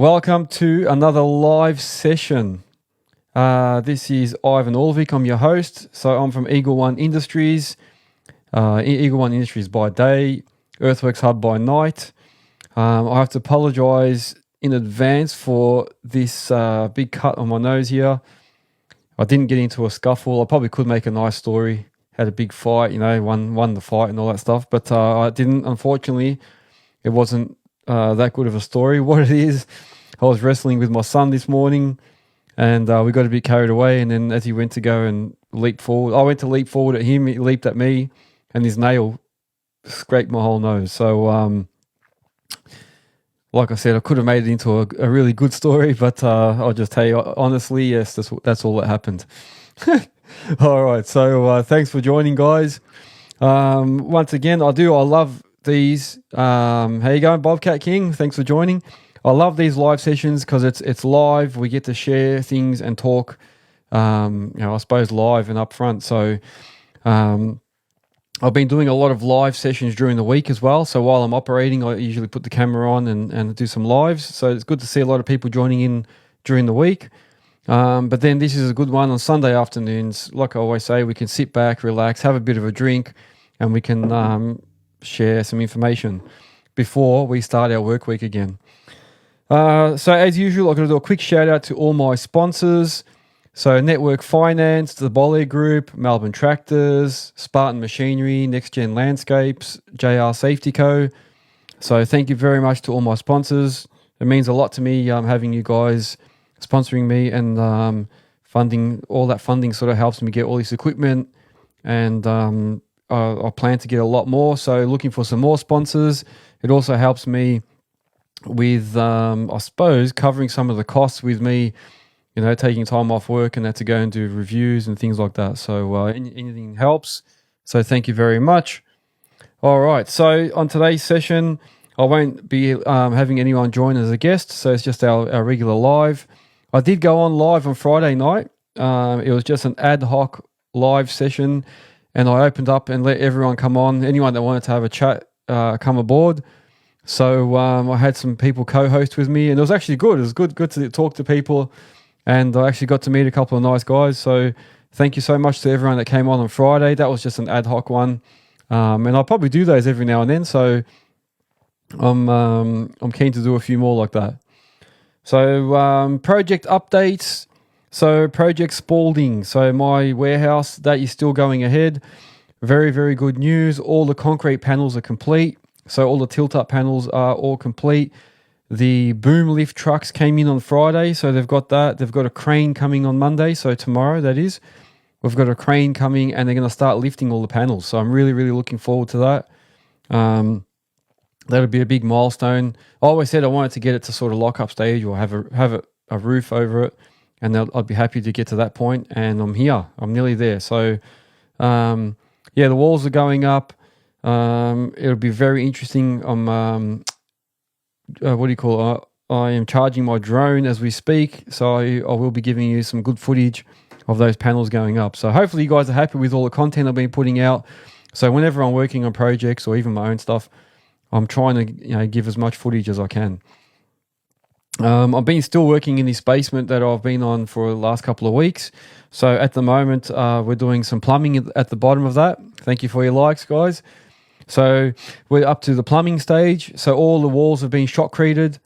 Welcome to another live session. This is Ivan Orvik. I'm your host. So I'm from Eagle One Industries. Eagle One Industries by day, Earthworks Hub by night. I have to apologise in advance for this big cut on my nose here. I didn't get into a scuffle. I probably could make a nice story. Had a big fight, won the fight and all that stuff. But I didn't, unfortunately. It wasn't that good of a story. What it is, I was wrestling with my son this morning and we got a bit carried away, and then as he went to go and leap forward, I went to leap forward at him, he leaped at me, and his nail scraped my whole nose. So like I said, I could have made it into a really good story, but I'll just tell you honestly, yes, that's all that happened. All right, so thanks for joining, guys. Once again, I love these. How you going, Bobcat King? Thanks for joining. I love these live sessions because it's live. We get to share things and talk, I suppose live and up front. So I've been doing a lot of live sessions during the week as well. So while I'm operating, I usually put the camera on and do some lives. So it's good to see a lot of people joining in during the week. But then this is a good one on Sunday afternoons. Like I always say, we can sit back, relax, have a bit of a drink, and we can share some information before we start our work week again. So as usual, I'm going to do a quick shout out to all my sponsors. So Network Finance, the Bole Group, Melbourne Tractors, Spartan Machinery, Nexgen Landscapes, JR Safety Co. So thank you very much to all my sponsors. It means a lot to me having you guys sponsoring me, and funding. All that funding sort of helps me get all this equipment, and I plan to get a lot more. So looking for some more sponsors. It also helps me with, I suppose, covering some of the costs with me, taking time off work and that to go and do reviews and things like that. So anything helps. So thank you very much. All right. So on today's session, I won't be having anyone join as a guest. So it's just our regular live. I did go on live on Friday night. It was just an ad hoc live session, and I opened up and let everyone come on. Anyone that wanted to have a chat, come aboard. So I had some people co-host with me, and it was actually good. It was good to talk to people, and I actually got to meet a couple of nice guys. So thank you so much to everyone that came on Friday. That was just an ad hoc one, and I'll probably do those every now and then. So I'm keen to do a few more like that. So project updates. So Project Spalding. So my warehouse, that is still going ahead. Very, very good news. All the concrete panels are complete. So all the tilt-up panels are all complete. The boom lift trucks came in on Friday, so they've got that. They've got a crane coming on Monday, so tomorrow, that is. We've got a crane coming, and they're going to start lifting all the panels. So I'm really, really looking forward to that. That'll be a big milestone. I always said I wanted to get it to sort of lock-up stage or have a roof over it, and I'd be happy to get to that point, and I'm here. I'm nearly there. So, the walls are going up. It'll be very interesting. I am charging my drone as we speak, so I will be giving you some good footage of those panels going up. So hopefully you guys are happy with all the content I've been putting out. So whenever I'm working on projects or even my own stuff, I'm trying to give as much footage as I can. I've been still working in this basement that I've been on for the last couple of weeks. So at the moment, we're doing some plumbing at the bottom of that. Thank you for your likes, guys. So we're up to the plumbing stage. So all the walls have been shotcreted.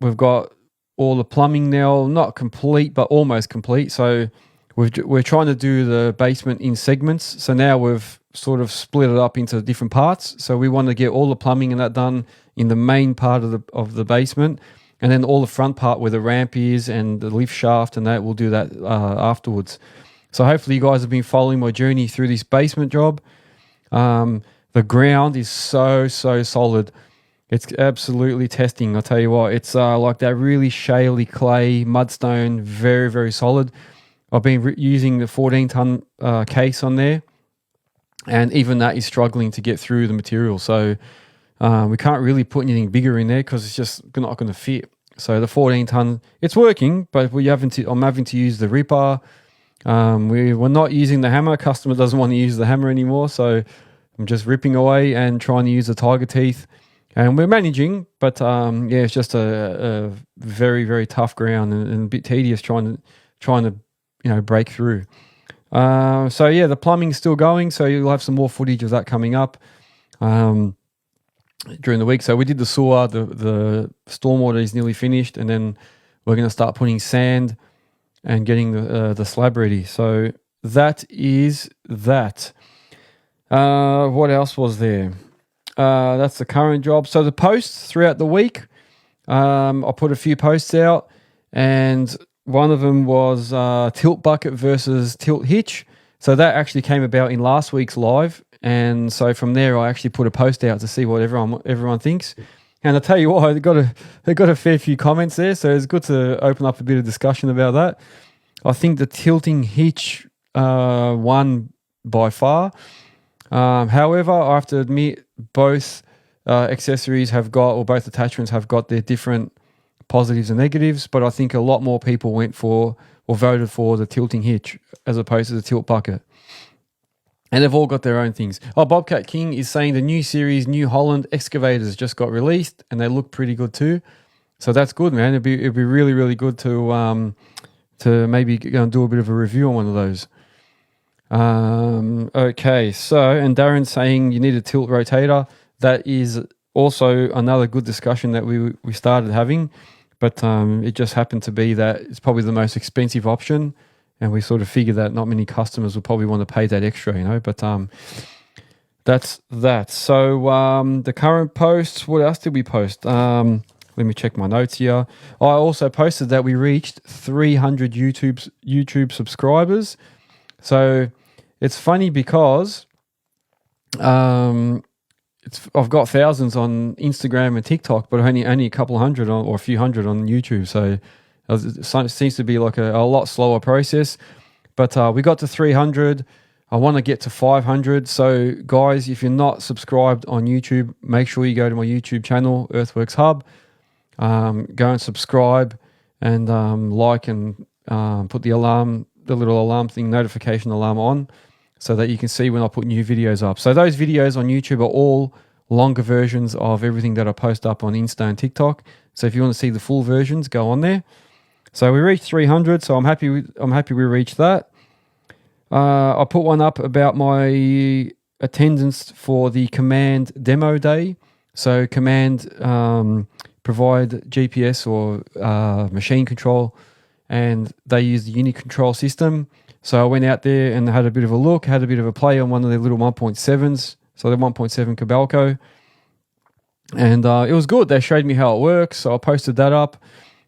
We've got all the plumbing now, not complete, but almost complete. So we're trying to do the basement in segments. So now we've sort of split it up into different parts. So we want to get all the plumbing and that done in the main part of the basement, and then all the front part where the ramp is and the lift shaft and that, we'll do that afterwards. So hopefully you guys have been following my journey through this basement job. The ground is so solid. It's absolutely testing. I'll tell you what, it's like that really shaly clay mudstone, very, very solid. I've been using the 14-ton case on there, and even that is struggling to get through the material. So we can't really put anything bigger in there because it's just not going to fit. So the 14-ton, it's working, but I'm having to use the ripper. We're not using the hammer. Customer doesn't want to use the hammer anymore, so I'm just ripping away and trying to use the tiger teeth and we're managing, but yeah, it's just a very, very tough ground and a bit tedious trying to break through. So yeah, the plumbing's still going, so you'll have some more footage of that coming up during the week. So we did the sewer, the stormwater is nearly finished, and then we're going to start putting sand and getting the slab ready. So that is that. What else was there? That's the current job. So the posts throughout the week, I put a few posts out, and one of them was tilt bucket versus tilt hitch. So that actually came about in last week's live, and so from there I actually put a post out to see what everyone thinks. And I tell you what, they got a fair few comments there, so it's good to open up a bit of discussion about that. I think the tilting hitch won by far. However, I have to admit both accessories have got, or both attachments have got their different positives and negatives, but I think a lot more people went for or voted for the tilting hitch as opposed to the tilt bucket. And they've all got their own things. Oh, Bobcat King is saying the new series, New Holland excavators just got released and they look pretty good too. So that's good, man. It'd be really, really good to maybe go and do a bit of a review on one of those. Okay, so, and Darren's saying you need a tilt rotator. That is also another good discussion that we started having, but it just happened to be that it's probably the most expensive option, and we sort of figured that not many customers will probably want to pay that extra, but that's that. So the current posts, what else did we post? Let me check my notes here. I also posted that we reached 300 YouTube subscribers. So it's funny because I've got thousands on Instagram and TikTok, but only a couple hundred or a few hundred on YouTube. So it seems to be like a lot slower process. But we got to 300. I want to get to 500. So guys, if you're not subscribed on YouTube, make sure you go to my YouTube channel, Earthworks Hub. Go and subscribe and like and put the little alarm thing, notification alarm on, so that you can see when I put new videos up. So those videos on YouTube are all longer versions of everything that I post up on Insta and TikTok. So if you want to see the full versions, go on there. So we reached 300, so I'm happy we reached that. I put one up about my attendance for the Command demo day. So Command provide GPS or machine control, and they use the Uni control system. So I went out there and had a bit of a look, had a bit of a play on one of their little 1.7s, so the 1.7 Cabalco, and it was good. They showed me how it works, so I posted that up,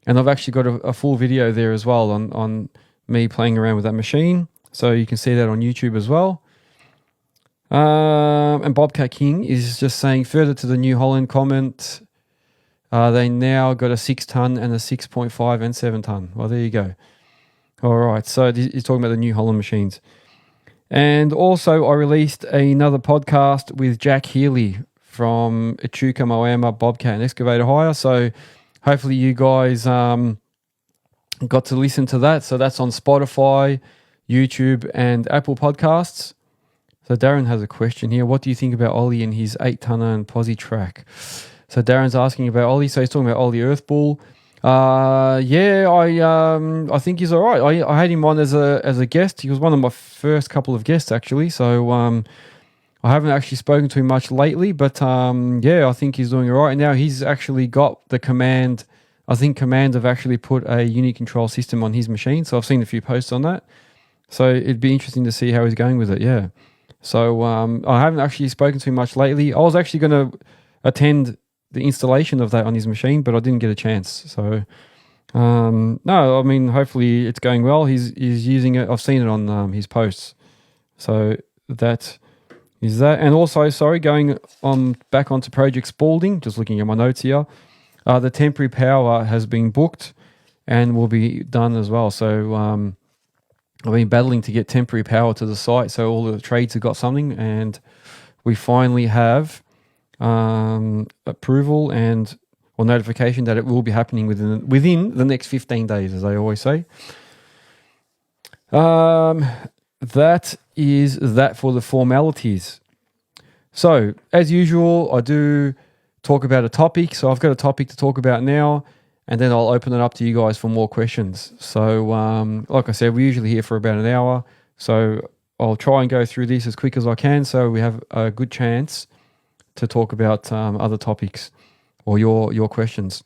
and I've actually got a full video there as well on me playing around with that machine, so you can see that on YouTube as well. And Bobcat King is just saying, further to the New Holland comment, they now got a 6-ton and a 6.5 and 7-ton. Well, there you go. All right, so he's talking about the New Holland machines. And also I released another podcast with Jack Healy from Echuca, Moama, Bobcat and Excavator Hire. So hopefully you guys got to listen to that. So that's on Spotify, YouTube and Apple Podcasts. So Darren has a question here. What do you think about Ollie and his 8-tonner and posi track? So Darren's asking about Ollie. So he's talking about Ollie Earthbull. Yeah, I think he's all right. I had him on as a guest. He was one of my first couple of guests actually. So I haven't actually spoken to him much lately, but yeah, I think he's doing all right. And now he's actually got the Command. I think Command have actually put a Uni control system on his machine. So I've seen a few posts on that. So it'd be interesting to see how he's going with it. Yeah. So I haven't actually spoken to him much lately. I was actually going to attend the installation of that on his machine, but I didn't get a chance. So no, I mean, hopefully it's going well. He's using it. I've seen it on his posts. So that is that. And also, sorry, going on back onto Project Spalding, just looking at my notes here. The temporary power has been booked and will be done as well. So I've been battling to get temporary power to the site, so all the trades have got something, and we finally have approval or notification that it will be happening within the next 15 days, as I always say. That is that for the formalities. So, as usual, I do talk about a topic. So I've got a topic to talk about now, and then I'll open it up to you guys for more questions. So like I said, we're usually here for about an hour. So I'll try and go through this as quick as I can so we have a good chance to talk about other topics or your questions.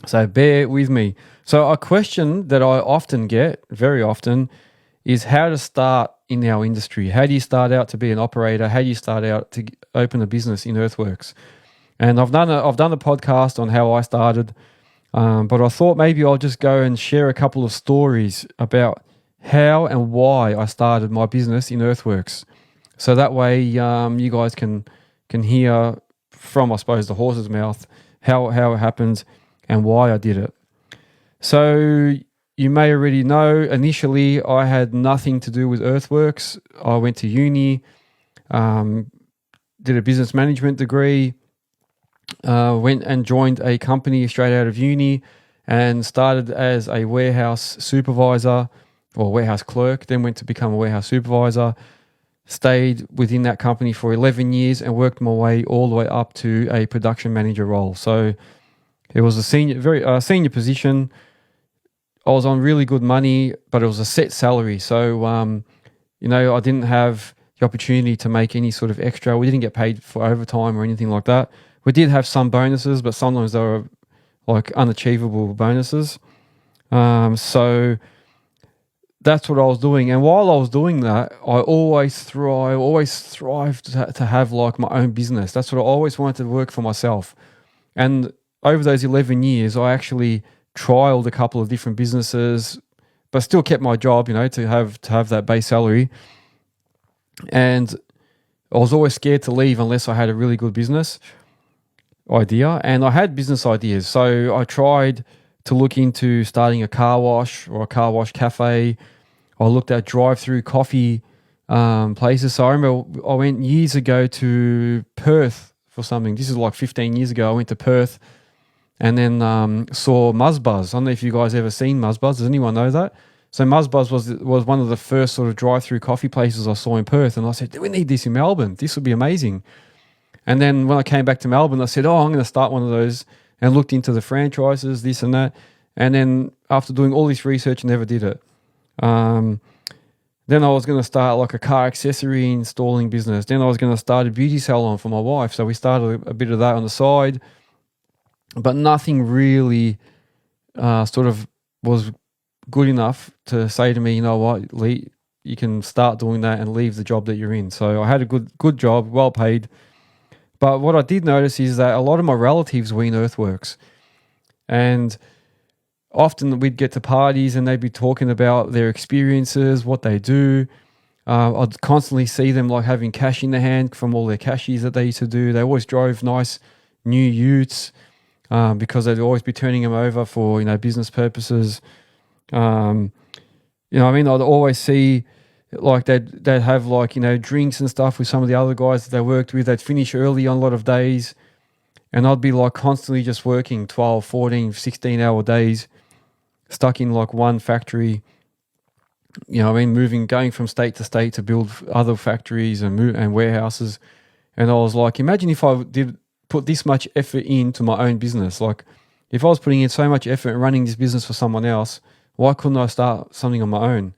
So bear with me. So a question that I often get, very often, is how to start in our industry. How do you start out to be an operator? How do you start out to open a business in Earthworks? And I've done a podcast on how I started, but I thought maybe I'll just go and share a couple of stories about how and why I started my business in Earthworks. So that way you guys can hear from, I suppose, the horse's mouth how it happened and why I did it. So you may already know, initially I had nothing to do with Earthworks. I went to uni, did a business management degree, went and joined a company straight out of uni and started as a warehouse supervisor or warehouse clerk, then went to become a warehouse supervisor, stayed within that company for 11 years and worked my way all the way up to a production manager role. So it was a senior position. I was on really good money, but it was a set salary. So, I didn't have the opportunity to make any sort of extra. We didn't get paid for overtime or anything like that. We did have some bonuses, but sometimes they were like unachievable bonuses. So that's what I was doing. And while I was doing that, I always thrived to have like my own business. That's what I always wanted to work for myself. And over those 11 years, I actually trialed a couple of different businesses, but still kept my job, to have that base salary. And I was always scared to leave unless I had a really good business idea. And I had business ideas. So I tried to look into starting a car wash or a car wash cafe. I looked at drive-through coffee places. So I remember I went years ago to Perth for something. This is like 15 years ago. I went to Perth and then saw Muzzbuzz. I don't know if you guys ever seen Muzzbuzz. Does anyone know that? So Muzzbuzz was one of the first sort of drive-through coffee places I saw in Perth. And I said, we need this in Melbourne. This would be amazing. And then when I came back to Melbourne, I said, I'm going to start one of those, and looked into the franchises, this and that. And then after doing all this research, never did it. Then I was going to start like a car accessory installing business. Then I was going to start a beauty salon for my wife. So we started a bit of that on the side. But nothing really sort of was good enough to say to me, you know what, Lee, you can start doing that and leave the job that you're in. So I had a good job, well paid. But what I did notice is that a lot of my relatives were in Earthworks. And often we'd get to parties and they'd be talking about their experiences, what they do. I'd constantly see them like having cash in their hand from all their cashies that they used to do. They always drove nice new utes because they'd always be turning them over for, business purposes. I'd always see like they'd have like, drinks and stuff with some of the other guys that they worked with. They'd finish early on a lot of days. And I'd be like constantly just working 12, 14, 16-hour days, stuck in like one factory, going from state to state to build other factories and warehouses. And I was like, imagine if I did put this much effort into my own business. Like if I was putting in so much effort in running this business for someone else, why couldn't I start something on my own?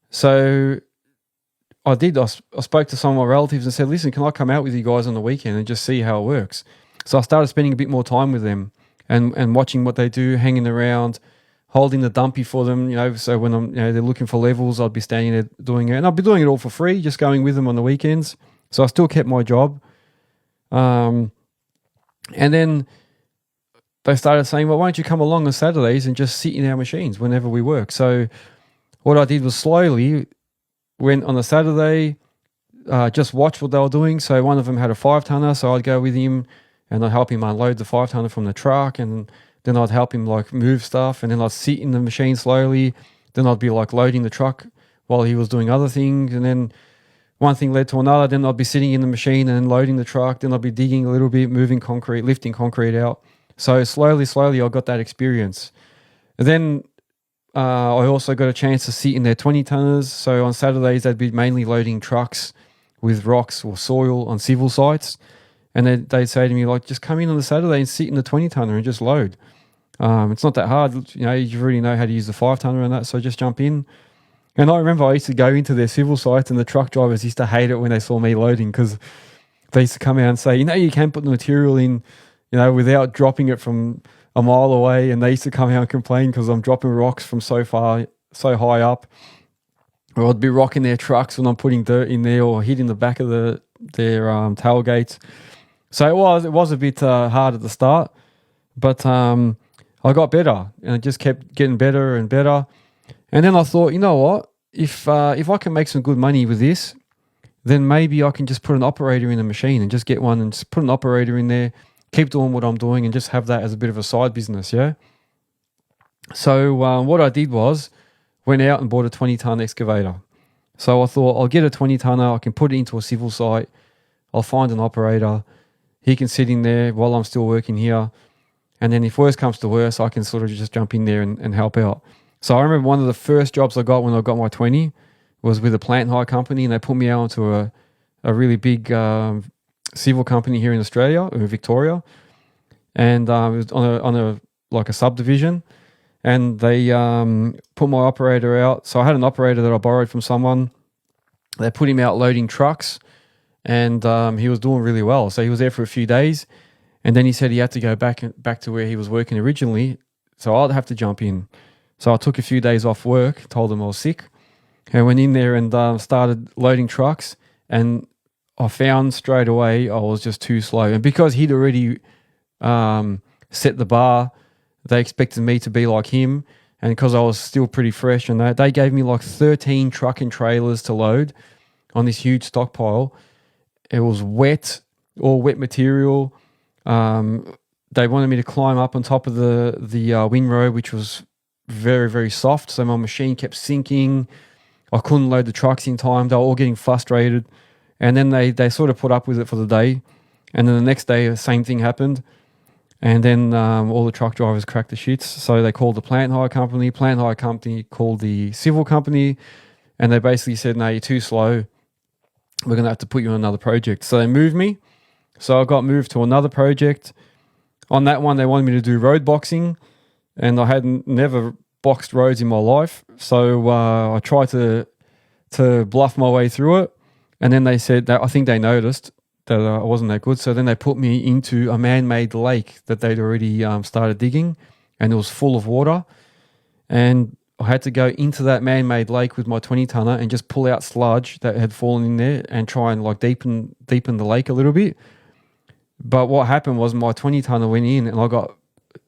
So I did. I spoke to some of my relatives and said, listen, can I come out with you guys on the weekend and just see how it works? So I started spending a bit more time with them and watching what they do, hanging around, holding the dumpy for them, so when I'm, they're looking for levels, I'd be standing there doing it. And I'd be doing it all for free, just going with them on the weekends. So I still kept my job. And then they started saying, well, why don't you come along on Saturdays and just sit in our machines whenever we work? So what I did was slowly went on a Saturday, just watch what they were doing. So one of them had a 5-tonner, so I'd go with him and I'd help him unload the 5-tonner from the truck, and then I'd help him like move stuff, and then I'd sit in the machine slowly. Then I'd be like loading the truck while he was doing other things, and then one thing led to another. Then I'd be sitting in the machine and loading the truck. Then I'd be digging a little bit, moving concrete, lifting concrete out. So slowly, I got that experience. And then I also got a chance to sit in their 20-tonners. So on Saturdays, they'd be mainly loading trucks with rocks or soil on civil sites. And they'd say to me, like, just come in on the Saturday and sit in the 20 tonner and just load. It's not that hard. You already know how to use the 5 tonner and that, so just jump in. And I remember I used to go into their civil sites, and the truck drivers used to hate it when they saw me loading, because they used to come out and say, you can put the material in, without dropping it from a mile away. And they used to come out and complain because I'm dropping rocks from so high up. Or I'd be rocking their trucks when I'm putting dirt in there, or hitting the back of their tailgates. So it was a bit hard at the start, but I got better, and it just kept getting better and better. And then I thought, you know what? If I can make some good money with this, then maybe I can just put an operator in the machine and just get one and just put an operator in there, keep doing what I'm doing, and just have that as a bit of a side business, yeah? So what I did was went out and bought a 20-ton excavator. So I thought, I'll get a 20-tonner, I can put it into a civil site, I'll find an operator, he can sit in there while I'm still working here, and then if worse comes to worse, I can sort of just jump in there and help out. So I remember one of the first jobs I got when I got my 20 was with a plant hire company, and they put me out onto a really big civil company here in Australia, in Victoria, and it was on a subdivision, and they put my operator out. So I had an operator that I borrowed from someone. They put him out loading trucks, and he was doing really well. So he was there for a few days, and then he said he had to go back to where he was working originally, so I'd have to jump in. So I took a few days off work, told him I was sick, and went in there and started loading trucks, and I found straight away I was just too slow. And because he'd already set the bar, they expected me to be like him, and because I was still pretty fresh and they gave me like 13 truck and trailers to load on this huge stockpile. It was wet, all wet material. They wanted me to climb up on top of the windrow, which was very, very soft. So my machine kept sinking. I couldn't load the trucks in time. They were all getting frustrated. And then they sort of put up with it for the day. And then the next day, the same thing happened. And then all the truck drivers cracked the shits. So they called the plant hire company. Plant hire company called the civil company. And they basically said, no, you're too slow. We're going to have to put you on another project. So they moved me. So I got moved to another project. On that one, they wanted me to do road boxing. And I hadn't never boxed roads in my life. So I tried to bluff my way through it. And then they said that I think they noticed that I wasn't that good. So then they put me into a man-made lake that they'd already started digging, and it was full of water. And I had to go into that man-made lake with my 20-tonner and just pull out sludge that had fallen in there and try and like deepen the lake a little bit. But what happened was my 20-tonner went in, and I got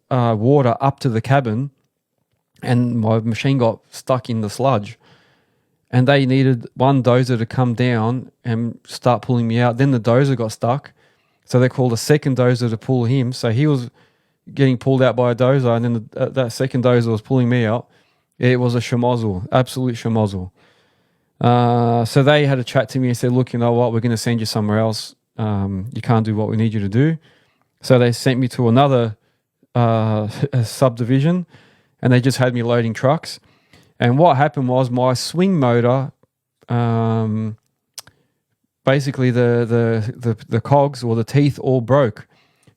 water up to the cabin, and my machine got stuck in the sludge. And they needed one dozer to come down and start pulling me out. Then the dozer got stuck, so they called a second dozer to pull him. So he was getting pulled out by a dozer, and then that second dozer was pulling me out. It was a schmozzle, absolute schmozzle. So they had a chat to me and said, look, you know what, we're going to send you somewhere else. You can't do what we need you to do. So they sent me to another subdivision, and they just had me loading trucks. And what happened was my swing motor, basically the cogs or the teeth all broke,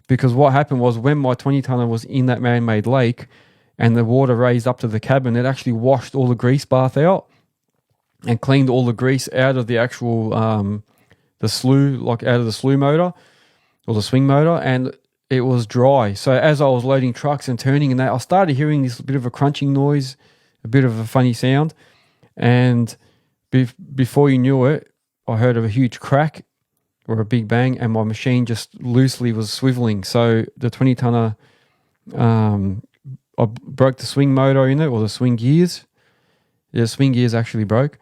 because what happened was when my 20-tonner was in that man-made lake and the water raised up to the cabin, it actually washed all the grease bath out and cleaned all the grease out of the actual the slew, like out of the slew motor or the swing motor, and it was dry. So as I was loading trucks and turning and that, I started hearing this bit of a crunching noise, a bit of a funny sound, and before you knew it, I heard of a huge crack or a big bang, and my machine just loosely was swiveling. So the 20-tonner, I broke the swing motor in it, or the swing gears. Yeah, swing gears actually broke,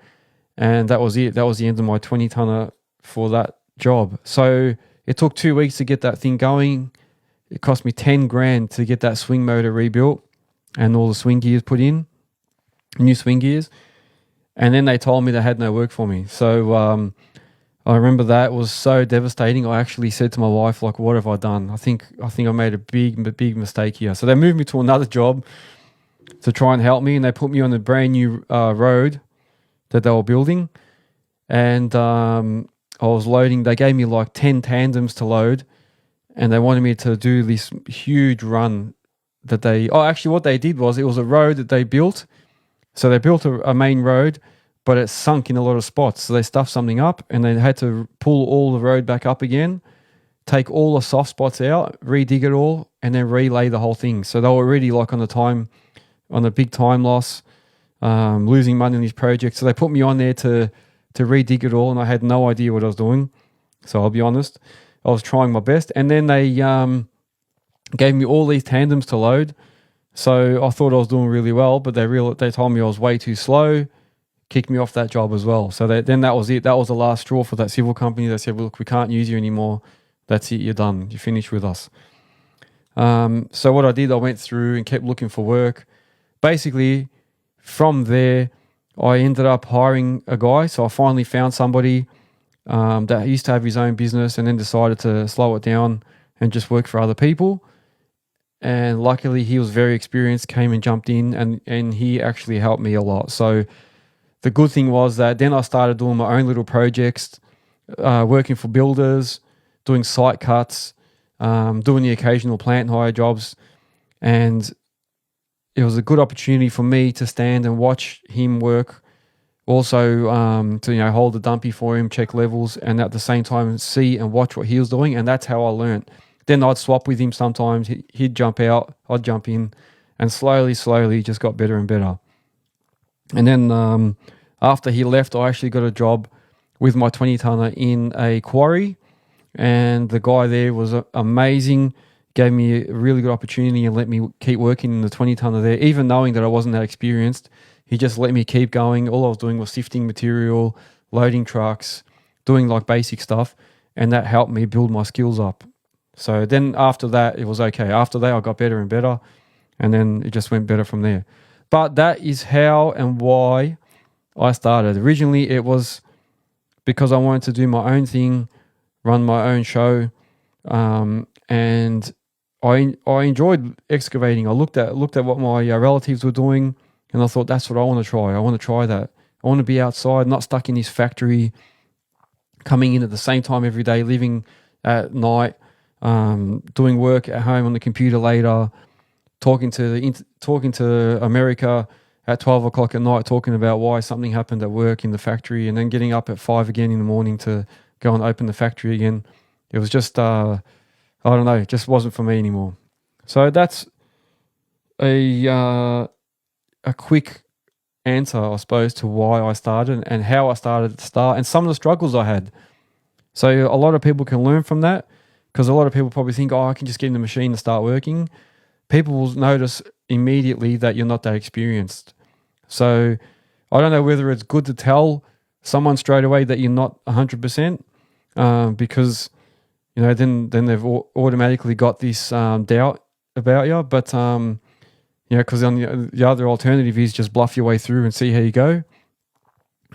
and that was it. That was the end of my 20-tonner for that job. So it took 2 weeks to get that thing going. It cost me 10 grand to get that swing motor rebuilt and all the swing gears put in. New swing gears, and then they told me they had no work for me. So I remember that was so devastating. I actually said to my wife, like, what have I done? I think I made a big mistake here. So they moved me to another job to try and help me, and they put me on a brand new road that they were building, and I was loading. They gave me like 10 tandems to load, and they wanted me to do this huge run that what they did was, it was a road that they built. So they built a main road, but it sunk in a lot of spots. So they stuffed something up and they had to pull all the road back up again, take all the soft spots out, redig it all, and then relay the whole thing. So they were already like on a big time loss, losing money on these projects. So they put me on there to redig it all, and I had no idea what I was doing. So I'll be honest, I was trying my best. And then they gave me all these tandems to load. So I thought I was doing really well, but they told me I was way too slow, kicked me off that job as well. So then that was it. That was the last straw for that civil company. They said, well, look, we can't use you anymore. That's it. You're done. You're finished with us. So what I did, I went through and kept looking for work. Basically, from there, I ended up hiring a guy. So I finally found somebody that used to have his own business and then decided to slow it down and just work for other people. And luckily, he was very experienced, came and jumped in, and he actually helped me a lot. So the good thing was that then I started doing my own little projects, working for builders, doing site cuts, doing the occasional plant hire jobs. And it was a good opportunity for me to stand and watch him work. Also, to hold the dumpy for him, check levels, and at the same time see and watch what he was doing. And that's how I learned. Then I'd swap with him sometimes. He'd jump out, I'd jump in, and slowly just got better and better. And then after he left, I actually got a job with my 20-tonner in a quarry, and the guy there was amazing, gave me a really good opportunity and let me keep working in the 20-tonner there, even knowing that I wasn't that experienced. He just let me keep going. All I was doing was sifting material, loading trucks, doing like basic stuff, and that helped me build my skills up. So then after that, it was okay. After that, I got better and better, and then it just went better from there. But that is how and why I started. Originally, it was because I wanted to do my own thing, run my own show, and I enjoyed excavating. I looked at what my relatives were doing, and I thought, that's what I want to try. I want to try that. I want to be outside, not stuck in this factory, coming in at the same time every day, living at night, doing work at home on the computer later, talking to America at 12 o'clock at night, talking about why something happened at work in the factory, and then getting up at 5 again in the morning to go and open the factory again. It was just, I don't know, it just wasn't for me anymore. So that's a quick answer, I suppose, to why I started and how I started to start and some of the struggles I had. So a lot of people can learn from that, because a lot of people probably think, I can just get in the machine and start working. People will notice immediately that you're not that experienced. So I don't know whether it's good to tell someone straight away that you're not 100%, because then they've automatically got this doubt about you. But because on the other alternative is just bluff your way through and see how you go.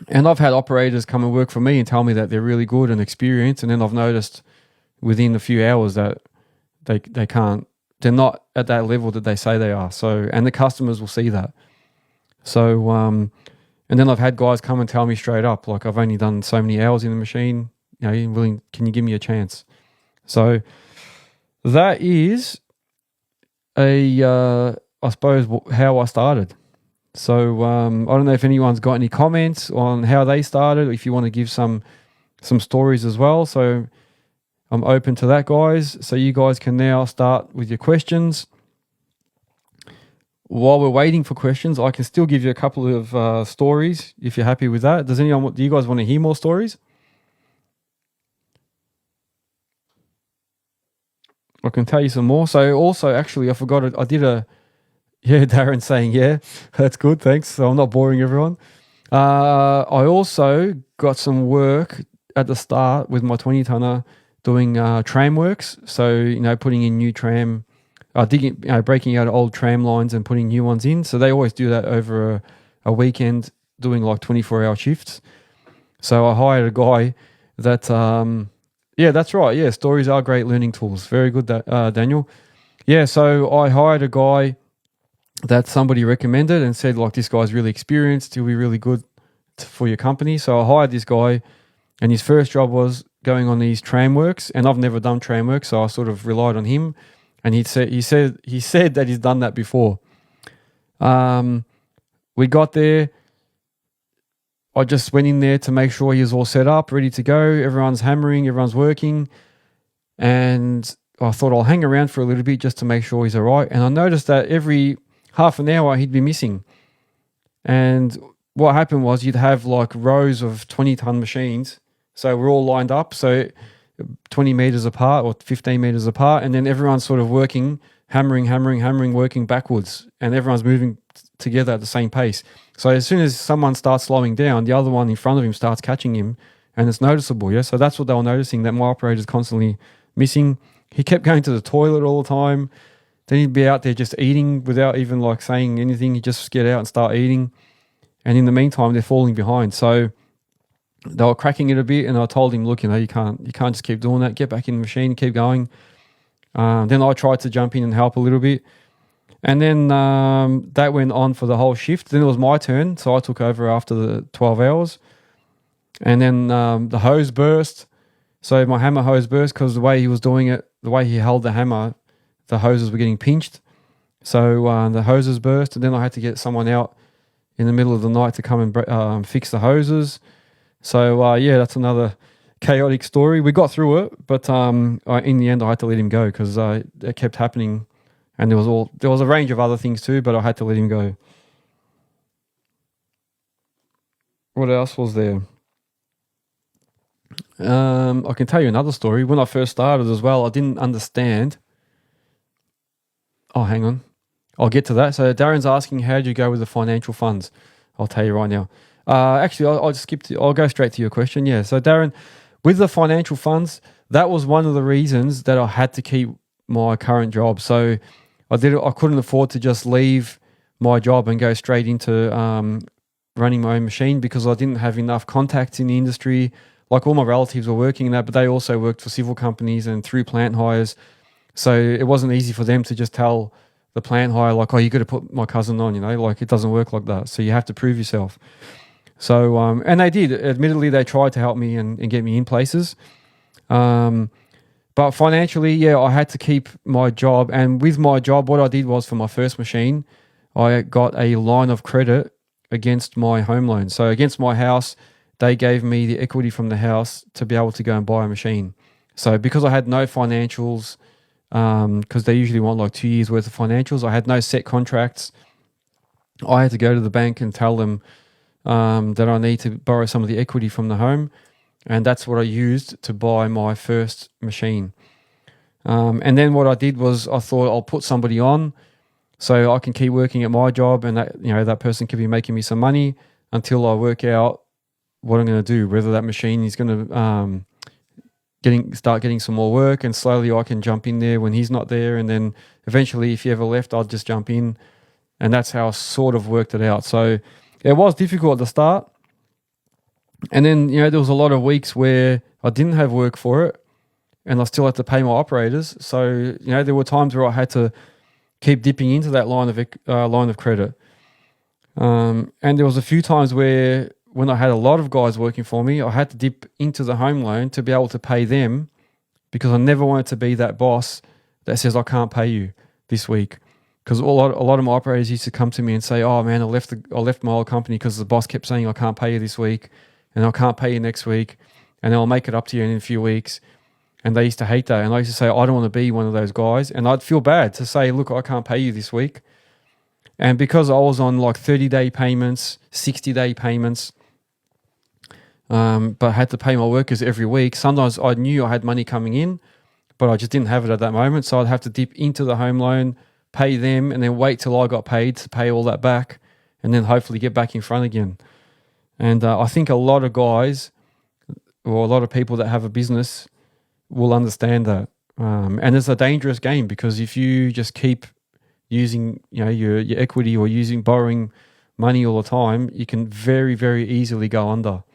And I've had operators come and work for me and tell me that they're really good and experienced, and then I've noticed within a few hours that they're not at that level that they say they are. So, and the customers will see that. So, and then I've had guys come and tell me straight up, like, I've only done so many hours in the machine, can you give me a chance? So that is I suppose how I started. So I don't know if anyone's got any comments on how they started, or if you want to give some stories as well. So I'm open to that, guys. So you guys can now start with your questions. While we're waiting for questions, I can still give you a couple of stories if you're happy with that. Do you guys want to hear more stories? I can tell you some more. So also, actually, I forgot it. Darren saying, yeah, that's good. Thanks. So I'm not boring everyone. I also got some work at the start with my 20-tonner doing tram works. So, putting in new tram, breaking out old tram lines and putting new ones in. So they always do that over a weekend, doing like 24-hour shifts. So I hired a guy that, that's right. Yeah, stories are great learning tools. Very good, Daniel. Yeah, so I hired a guy that somebody recommended and said, like, this guy's really experienced. He'll be really good for your company. So I hired this guy, and his first job was going on these tram works, and I've never done tram work, so I sort of relied on him. And he said that he's done that before. We got there. I just went in there to make sure he was all set up, ready to go. Everyone's hammering, everyone's working. And I thought I'll hang around for a little bit just to make sure he's all right. And I noticed that every half an hour he'd be missing. And what happened was you'd have like rows of 20-ton machines. So we're all lined up, so 20 meters apart or 15 meters apart. And then everyone's sort of working, hammering, working backwards. And everyone's moving together at the same pace. So as soon as someone starts slowing down, the other one in front of him starts catching him, and it's noticeable. Yeah, so that's what they were noticing, that my operator's constantly missing. He kept going to the toilet all the time. Then he'd be out there just eating without even like saying anything. He'd just get out and start eating, and in the meantime they're falling behind. So they were cracking it a bit, and I told him, look, you can't just keep doing that. Get back in the machine, keep going. Then I tried to jump in and help a little bit. And then that went on for the whole shift. Then it was my turn, so I took over after the 12 hours. And then the hose burst. So my hammer hose burst because the way he was doing it, the way he held the hammer, the hoses were getting pinched. So the hoses burst, and then I had to get someone out in the middle of the night to come and fix the hoses. So yeah, that's another chaotic story. We got through it, but in the end I had to let him go because it kept happening. And there was a range of other things too, but I had to let him go. What else was there? I can tell you another story. When I first started as well, I didn't understand. Oh, hang on. I'll get to that. So Darren's asking, how did you go with the financial funds? I'll tell you right now. Actually, I'll just I'll go straight to your question. Yeah. So Darren, with the financial funds, that was one of the reasons that I had to keep my current job. So I couldn't afford to just leave my job and go straight into running my own machine because I didn't have enough contacts in the industry. Like all my relatives were working in that, but they also worked for civil companies and through plant hires. So it wasn't easy for them to just tell the plant hire, like, oh, you got to put my cousin on, like it doesn't work like that. So you have to prove yourself. So, and they did. Admittedly, they tried to help me and get me in places. But financially, yeah, I had to keep my job. And with my job, what I did was for my first machine, I got a line of credit against my home loan. So against my house, they gave me the equity from the house to be able to go and buy a machine. So because I had no financials, because they usually want like 2 years worth of financials, I had no set contracts. I had to go to the bank and tell them that I need to borrow some of the equity from the home. And that's what I used to buy my first machine. And then what I did was I thought I'll put somebody on so I can keep working at my job, and that person could be making me some money until I work out what I'm going to do, whether that machine is going to start getting some more work, and slowly I can jump in there when he's not there. And then eventually, if he ever left, I'd just jump in. And that's how I sort of worked it out. So it was difficult at the start. And then, there was a lot of weeks where I didn't have work for it and I still had to pay my operators. So, there were times where I had to keep dipping into that line of credit. And there was a few times where when I had a lot of guys working for me, I had to dip into the home loan to be able to pay them because I never wanted to be that boss that says, I can't pay you this week. Because a lot of my operators used to come to me and say, oh man, I left my old company because the boss kept saying I can't pay you this week. And I can't pay you next week, and I'll make it up to you in a few weeks. And they used to hate that. And I used to say, I don't want to be one of those guys. And I'd feel bad to say, look, I can't pay you this week. And because I was on like 30-day payments, 60-day payments, but I had to pay my workers every week, sometimes I knew I had money coming in, but I just didn't have it at that moment. So I'd have to dip into the home loan, pay them, and then wait till I got paid to pay all that back, and then hopefully get back in front again. And I think a lot of guys or a lot of people that have a business will understand that. And it's a dangerous game because if you just keep using your equity or borrowing money all the time, you can very, very easily go under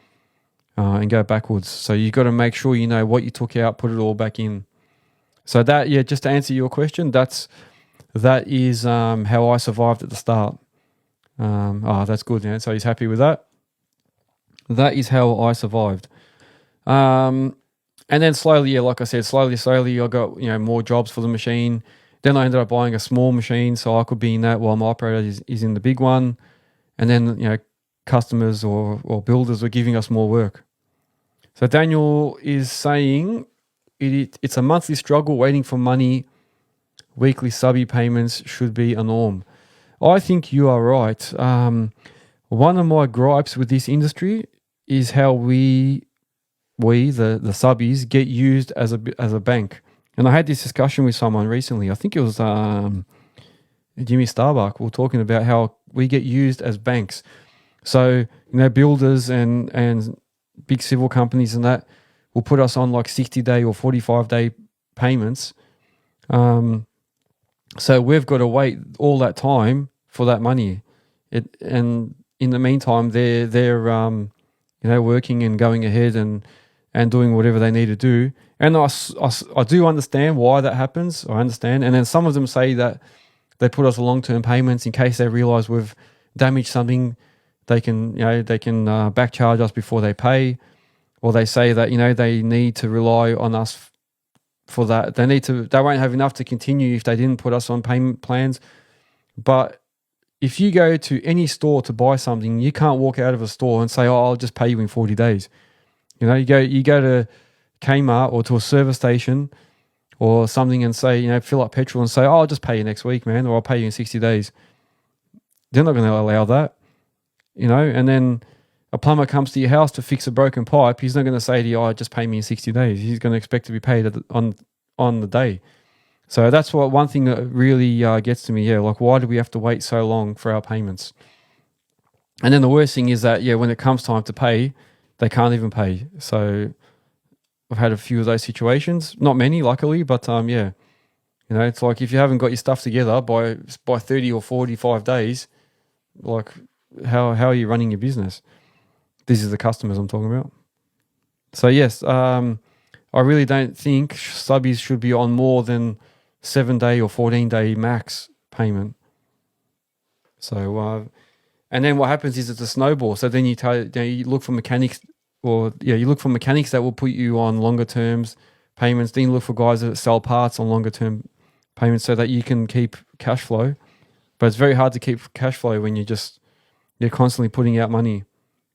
and go backwards. So you've got to make sure you know what you took out, put it all back in. So that, just to answer your question, that is how I survived at the start. That's good. So he's happy with that. That is how I survived. And And then slowly, yeah, like I said, slowly, I got more jobs for the machine. Then I ended up buying a small machine, so I could be in that while my operator is in the big one. And then customers or builders were giving us more work. So Daniel is saying it's a monthly struggle waiting for money. Weekly subby payments should be a norm. I think you are right. One of my gripes with this industry is how the subbies get used as a bank. And I had this discussion with someone recently. I think it was Jimmy Starbuck. We were talking about how we get used as banks. So builders and big civil companies and that will put us on like 60-day or 45-day payments. So we've got to wait all that time for that money. And in the meantime, they're working and going ahead and doing whatever they need to do. And I do understand why that happens. I understand. And then some of them say that they put us on long-term payments in case they realize we've damaged something. They can back charge us before they pay, or they say that they need to rely on us for that. They won't have enough to continue if they didn't put us on payment plans. But if you go to any store to buy something, you can't walk out of a store and say, "Oh, I'll just pay you in 40 days." You go to Kmart or to a service station or something and say, fill up petrol and say, "Oh, I'll just pay you next week, man," or "I'll pay you in 60 days." They're not going to allow that, and then a plumber comes to your house to fix a broken pipe. He's not going to say to you, "Oh, just pay me in 60 days." He's going to expect to be paid on the day. So that's one thing that really gets to me. Yeah, like, why do we have to wait so long for our payments? And then the worst thing is that, when it comes time to pay, they can't even pay. So I've had a few of those situations. Not many, luckily, but it's like if you haven't got your stuff together by 30 or 45 days, like how are you running your business? This is the customers I'm talking about. So yes, I really don't think subbies should be on more than 7-day or 14-day max payment. So and then what happens is it's a snowball. So then you look for mechanics, that will put you on longer terms payments. Then you look for guys that sell parts on longer term payments so that you can keep cash flow. But it's very hard to keep cash flow when you're constantly putting out money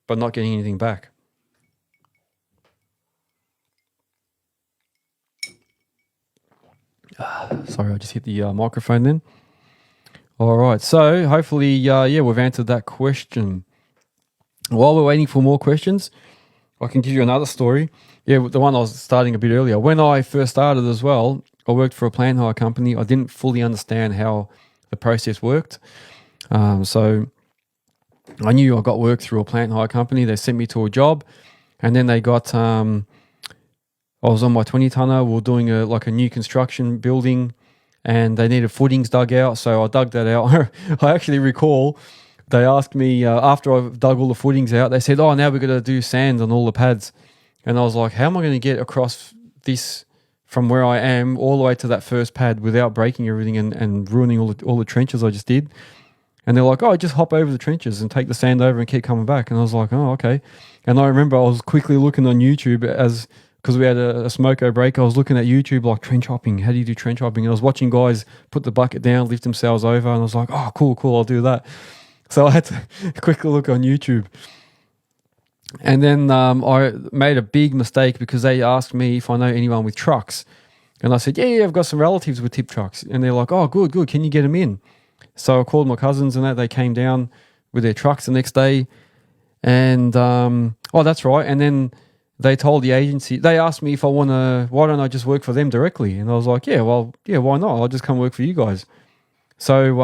but not getting anything back. Sorry, I just hit the microphone then. All right, so hopefully, we've answered that question. While we're waiting for more questions, I can give you another story. Yeah, the one I was starting a bit earlier. When I first started as well, I worked for a plant hire company. I didn't fully understand how the process worked. So I knew I got work through a plant hire company. They sent me to a job, and then they got... I was on my 20-tonner. We were doing a new construction building, and they needed footings dug out. So I dug that out. I actually recall they asked me after I dug all the footings out, they said, "Oh, now we're going to do sand on all the pads." And I was like, how am I going to get across this from where I am all the way to that first pad without breaking everything and ruining all the trenches I just did? And they're like, "Oh, just hop over the trenches and take the sand over and keep coming back." And I was like, "Oh, okay." And I remember I was quickly looking on YouTube because we had a smoko break. I was looking at YouTube like trench hopping. How do you do trench hopping? And I was watching guys put the bucket down, lift themselves over, and I was like, "Oh, cool, I'll do that." So I had to quickly look on YouTube. And then I made a big mistake because they asked me if I know anyone with trucks. And I said, yeah, I've got some relatives with tip trucks. And they're like, "Oh, good. Can you get them in?" So I called my cousins and that. They came down with their trucks the next day. And, that's right. And then they told the agency, they asked me if why don't I just work for them directly? And I was like, why not? I'll just come work for you guys. So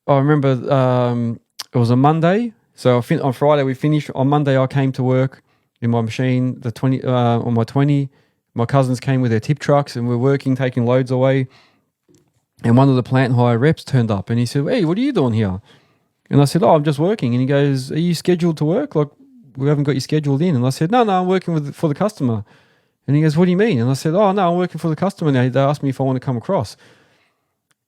I remember it was a Monday. So on Friday we finished. On Monday I came to work in my machine, on my 20. My cousins came with their tip trucks and we're working, taking loads away. And one of the plant hire reps turned up and he said, "Hey, what are you doing here?" And I said, "Oh, I'm just working." And he goes, "Are you scheduled to work? Like, we haven't got you scheduled in." And I said, No, I'm working for the customer." And he goes, "What do you mean?" And I said, "Oh, no, I'm working for the customer now. They asked me if I want to come across."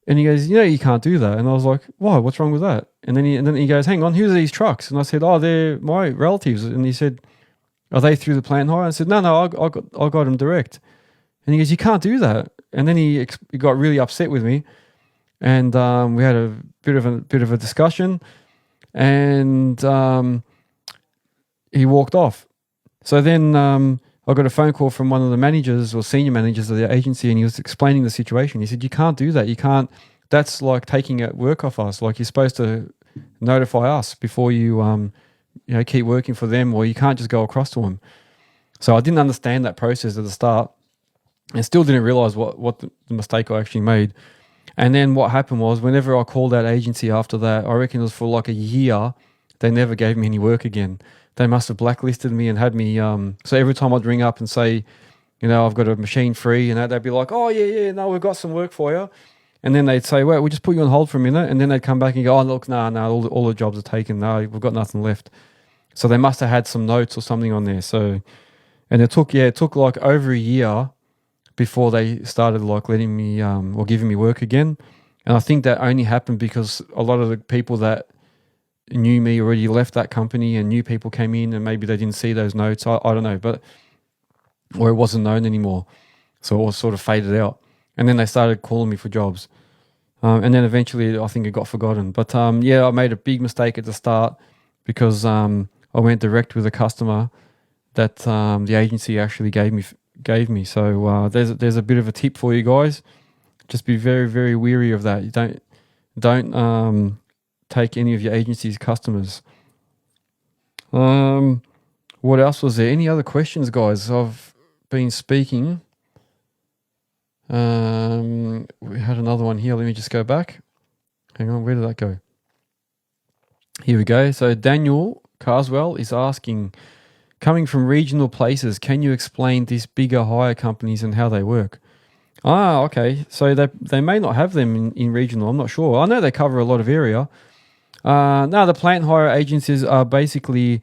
And he goes, "You can't do that." And I was like, "Why? What's wrong with that?" And then he goes, "Hang on, who's these trucks?" And I said, "Oh, they're my relatives." And he said, Are they through the plant hire? I said, no, I got them direct. And he goes, you can't do that. And then he got really upset with me, and we had a bit of a discussion, and he walked off. So then I got a phone call from one of the managers or senior managers of the agency, and he was explaining the situation. He said, you can't do that. You can't. That's like taking work off us. Like, you're supposed to notify us before you keep working for them, or you can't just go across to them. So I didn't understand that process at the start, and still didn't realize what the mistake I actually made. And then what happened was, whenever I called that agency after that, I reckon it was for like a year, they never gave me any work again. They must have blacklisted me and had me. So every time I'd ring up and say, I've got a machine free, and they'd be like, oh, yeah, no, we've got some work for you. And then they'd say, well, we'll just put you on hold for a minute. And then they'd come back and go, oh, look, no, all the jobs are taken. No, we've got nothing left. So they must have had some notes or something on there. So, and it took like over a year before they started like letting me or giving me work again. And I think that only happened because a lot of the people that knew me already left that company, and new people came in, and maybe they didn't see those notes. I don't know, or it wasn't known anymore. So it was sort of faded out. And then they started calling me for jobs. And then eventually I think it got forgotten. But I made a big mistake at the start because I went direct with a customer that the agency actually gave me. So there's a bit of a tip for you guys. Just be very, very wary of that. You don't take any of your agency's customers. What else was there? Any other questions, guys? I've been speaking. We had another one here. Let me just go back. Hang on, where did that go? Here we go. So Daniel Carswell is asking, coming from regional places, can you explain these bigger hire companies and how they work? Okay. So they may not have them in regional. I'm not sure. I know they cover a lot of area. No, the plant hire agencies are basically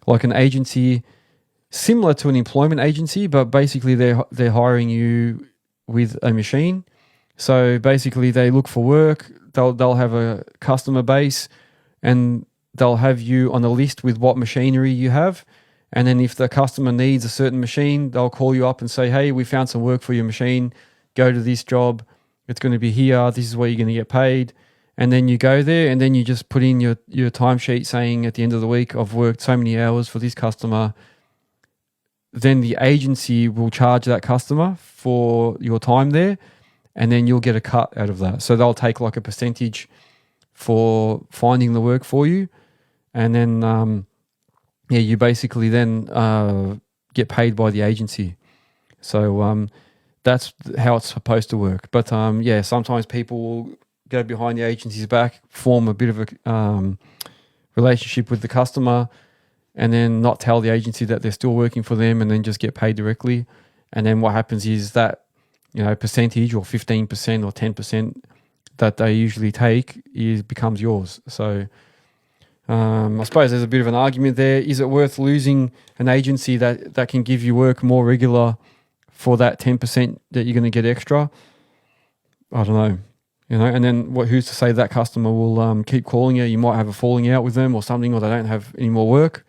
like an agency similar to an employment agency, but basically they're hiring you with a machine. So basically they look for work. They'll have a customer base, and they'll have you on a list with what machinery you have. And then if the customer needs a certain machine, they'll call you up and say, hey, we found some work for your machine. Go to this job. It's going to be here. This is where you're going to get paid. And then you go there, and then you just put in your timesheet saying at the end of the week, I've worked so many hours for this customer. Then the agency will charge that customer for your time there, and then you'll get a cut out of that. So they'll take like a percentage for finding the work for you. And then, you basically then get paid by the agency. So that's how it's supposed to work. But sometimes people will go behind the agency's back, form a bit of a relationship with the customer, and then not tell the agency that they're still working for them, and then just get paid directly. And then what happens is that, percentage or 15% or 10% that they usually take becomes yours. So I suppose there's a bit of an argument there. Is it worth losing an agency that can give you work more regular for that 10% that you're going to get extra? I don't know. And then who's to say that customer will keep calling you? You might have a falling out with them or something, or they don't have any more work.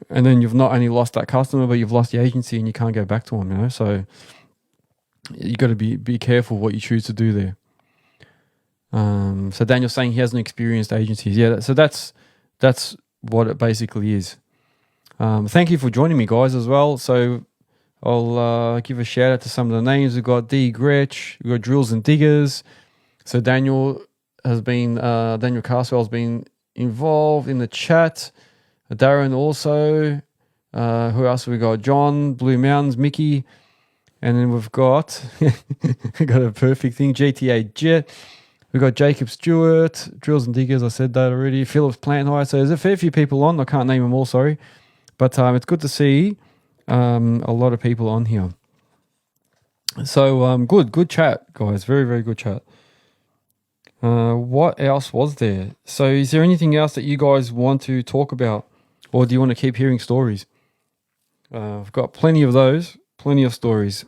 And then you've not only lost that customer, but you've lost the agency, and you can't go back to them, So you got to be careful what you choose to do there. So Daniel's saying he hasn't experienced agencies. Yeah, so that's what it basically is. Thank you for joining me, guys, as well. So I'll give a shout out to some of the names. We've got D. Gretsch, we've got Drills and Diggers. So Daniel Carswell has been involved in the chat. Darren also. Who else have we got? John, Blue Mountains, Mickey. And then we've got a perfect thing, GTA Jet. We've got Jacob Stewart, Drills and Diggers, I said that already. Phillips Plant Hire. So there's a fair few people on. I can't name them all, sorry. But it's good to see a lot of people on here. So good chat, guys. Very, very good chat. What else was there? So is there anything else that you guys want to talk about? Or do you want to keep hearing stories? I've got plenty of those, plenty of stories.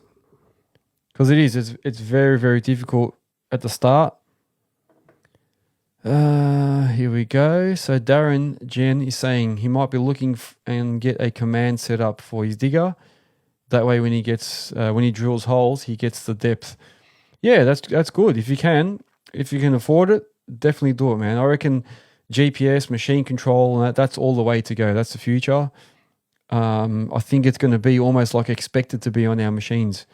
Because it's very, very difficult at the start. Here we go. So Darren Jen is saying he might be looking and get a command set up for his digger. That way, when he drills holes, he gets the depth. Yeah, that's good. If you can afford it, definitely do it, man. I reckon GPS, machine control, and that's all the way to go. That's the future. I think it's going to be almost like expected to be on our machines,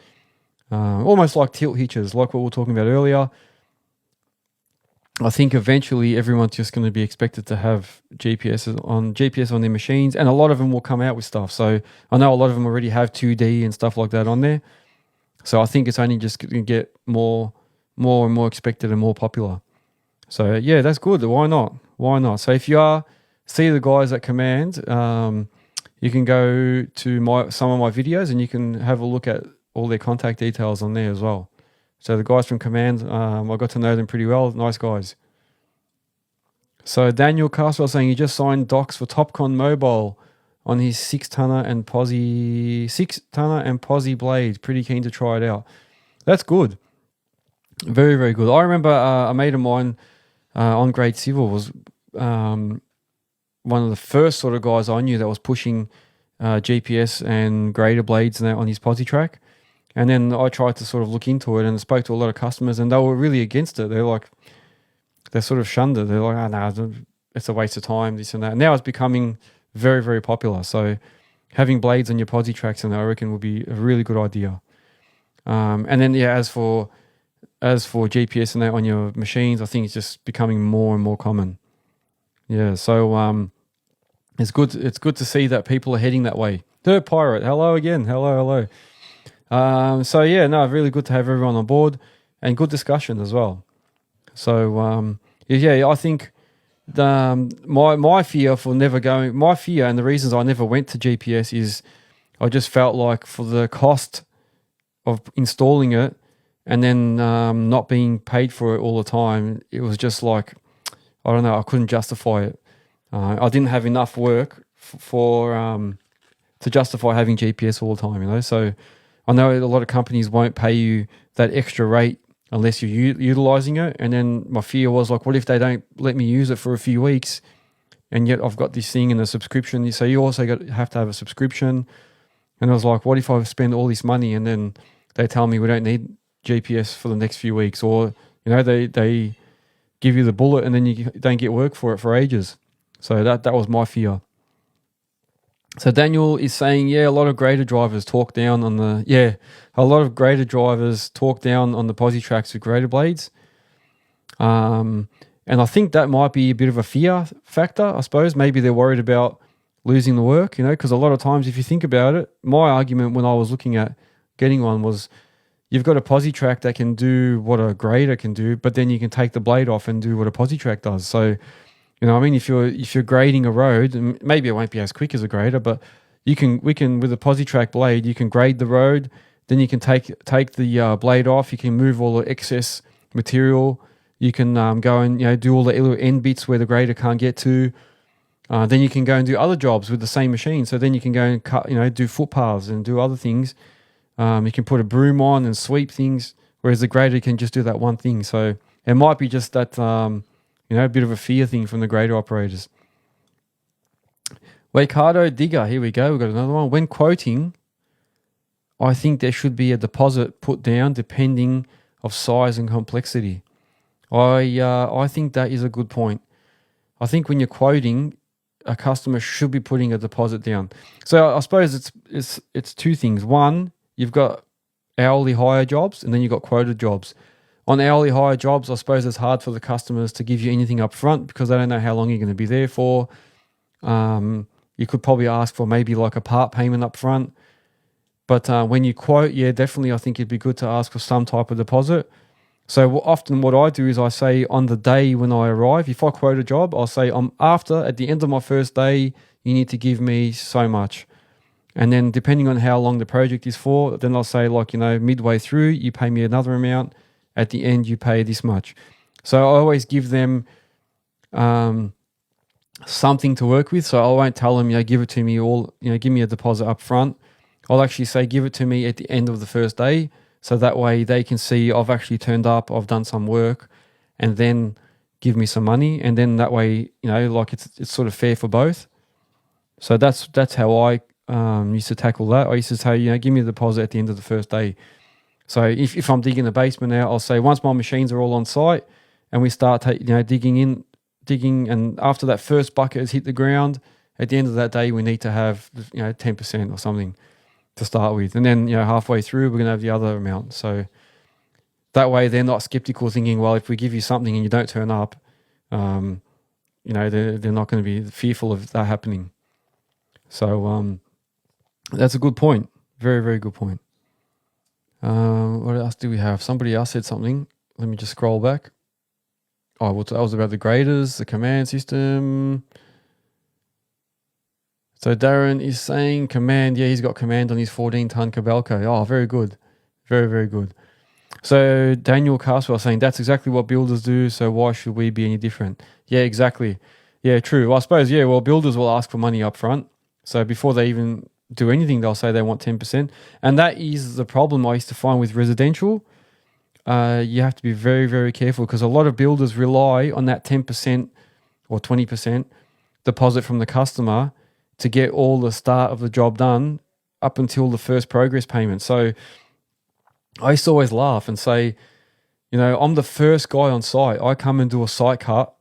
almost like tilt hitches, like what we were talking about earlier. I think eventually everyone's just going to be expected to have GPS on their machines, and a lot of them will come out with stuff. So I know a lot of them already have 2D and stuff like that on there. So I think it's only just going to get more and more expected and more popular. So yeah, that's good. Why not? Why not? So if you see the guys at Command, you can go to some of my videos and you can have a look at all their contact details on there as well. So the guys from Command, I got to know them pretty well. Nice guys. So Daniel Castwell saying he just signed docs for Topcon Mobile on his 6-tonner and posi blades. Pretty keen to try it out. That's good. Very, very good. I remember a mate of mine on Grade Civil was one of the first sort of guys I knew that was pushing GPS and grader blades on his posi track. And then I tried to sort of look into it and spoke to a lot of customers, and they were really against it. They sort of shunned it. They're like, oh, no, it's a waste of time, this and that. And now it's becoming very, very popular. So having blades on your posi tracks, and I reckon would be a really good idea. And then, yeah, as for GPS and that on your machines, I think it's just becoming more and more common. Yeah, so it's good. It's good to see that people are heading that way. Third Pirate, hello again. Hello. So yeah, no, really good to have everyone on board and good discussion as well. So yeah, I think my fear and the reasons I never went to GPS is I just felt like for the cost of installing it and then not being paid for it all the time, it was just like, I don't know, I couldn't justify it. I didn't have enough work to justify having GPS all the time, you know. So I know a lot of companies won't pay you that extra rate unless you're utilizing it. And then my fear was like, what if they don't let me use it for a few weeks, and yet I've got this thing in a subscription? So you also have to have a subscription. And I was like, what if I spend all this money and then they tell me we don't need GPS for the next few weeks, or you know they give you the bullet and then you don't get work for it for ages. So that was my fear. So Daniel is saying, yeah, a lot of grader drivers talk down on the posi tracks with grader blades. And I think that might be a bit of a fear factor, I suppose. Maybe they're worried about losing the work, you know, because a lot of times if you think about it, my argument when I was looking at getting one was you've got a posi track that can do what a grader can do, but then you can take the blade off and do what a posi track does. So, you know, I mean, if you're grading a road, maybe it won't be as quick as a grader, but we can with a posi track blade, you can grade the road, then you can take the blade off, you can move all the excess material, you can go and do all the little end bits where the grader can't get to. Then you can go and do other jobs with the same machine. So then you can go and cut, do footpaths and do other things. You can put a broom on and sweep things, whereas the grader can just do that one thing. So it might be just that. A bit of a fear thing from the grader operators. Waikato Digger, here we go. We've got another one. When quoting, I think there should be a deposit put down depending of size and complexity. I think that is a good point. I think when you're quoting, a customer should be putting a deposit down. So I suppose it's two things. One, you've got hourly hire jobs, and then you've got quoted jobs. On hourly hire jobs, I suppose it's hard for the customers to give you anything up front because they don't know how long you're going to be there for. You could probably ask for maybe like a part payment up front. But when you quote, yeah, definitely I think it'd be good to ask for some type of deposit. So often what I do is I say on the day when I arrive, if I quote a job, I'll say at the end of my first day, you need to give me so much. And then depending on how long the project is for, then I'll say midway through, you pay me another amount. At the end, you pay this much. So I always give them something to work with. So I won't tell them, give it to me all, give me a deposit up front. I'll actually say, give it to me at the end of the first day. So that way they can see I've actually turned up, I've done some work, and then give me some money, and then that way, like it's sort of fair for both. So that's how I used to tackle that. I used to say, give me the deposit at the end of the first day. So if I'm digging the basement out, I'll say once my machines are all on site and we start digging, and after that first bucket has hit the ground, at the end of that day we need to have 10% or something to start with, and then halfway through we're going to have the other amount. So that way they're not skeptical, thinking, well, if we give you something and you don't turn up, they're not going to be fearful of that happening. So that's a good point. Very, very good point. What else do we have? Somebody else said something. Let me just scroll back. Oh, well, that was about the graders, the command system. So Darren is saying command. Yeah, he's got command on his 14-ton Cabelco. Oh, very good. Very, very good. So Daniel Castwell saying that's exactly what builders do, so why should we be any different? Yeah, exactly. Yeah, true. Well, I suppose, builders will ask for money up front. So before they even do anything, they'll say they want 10%. And that is the problem I used to find with residential. You have to be very, very careful, because a lot of builders rely on that 10% or 20% deposit from the customer to get all the start of the job done up until the first progress payment. So I used to always laugh and say, I'm the first guy on site. I come and do a site cut,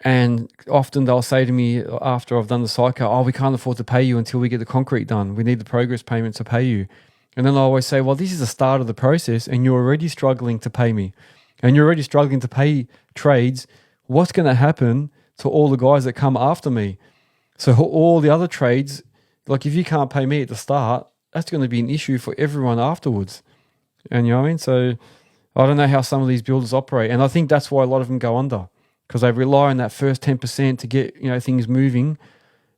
and often they'll say to me after I've done the site cut, oh, we can't afford to pay you until we get the concrete done. We need the progress payment to pay you. And then I always say, well, this is the start of the process and you're already struggling to pay me, and you're already struggling to pay trades. What's going to happen to all the guys that come after me? So all the other trades, like if you can't pay me at the start, that's going to be an issue for everyone afterwards. And you know what I mean? So I don't know how some of these builders operate. And I think that's why a lot of them go under, because they rely on that first 10% to get, things moving.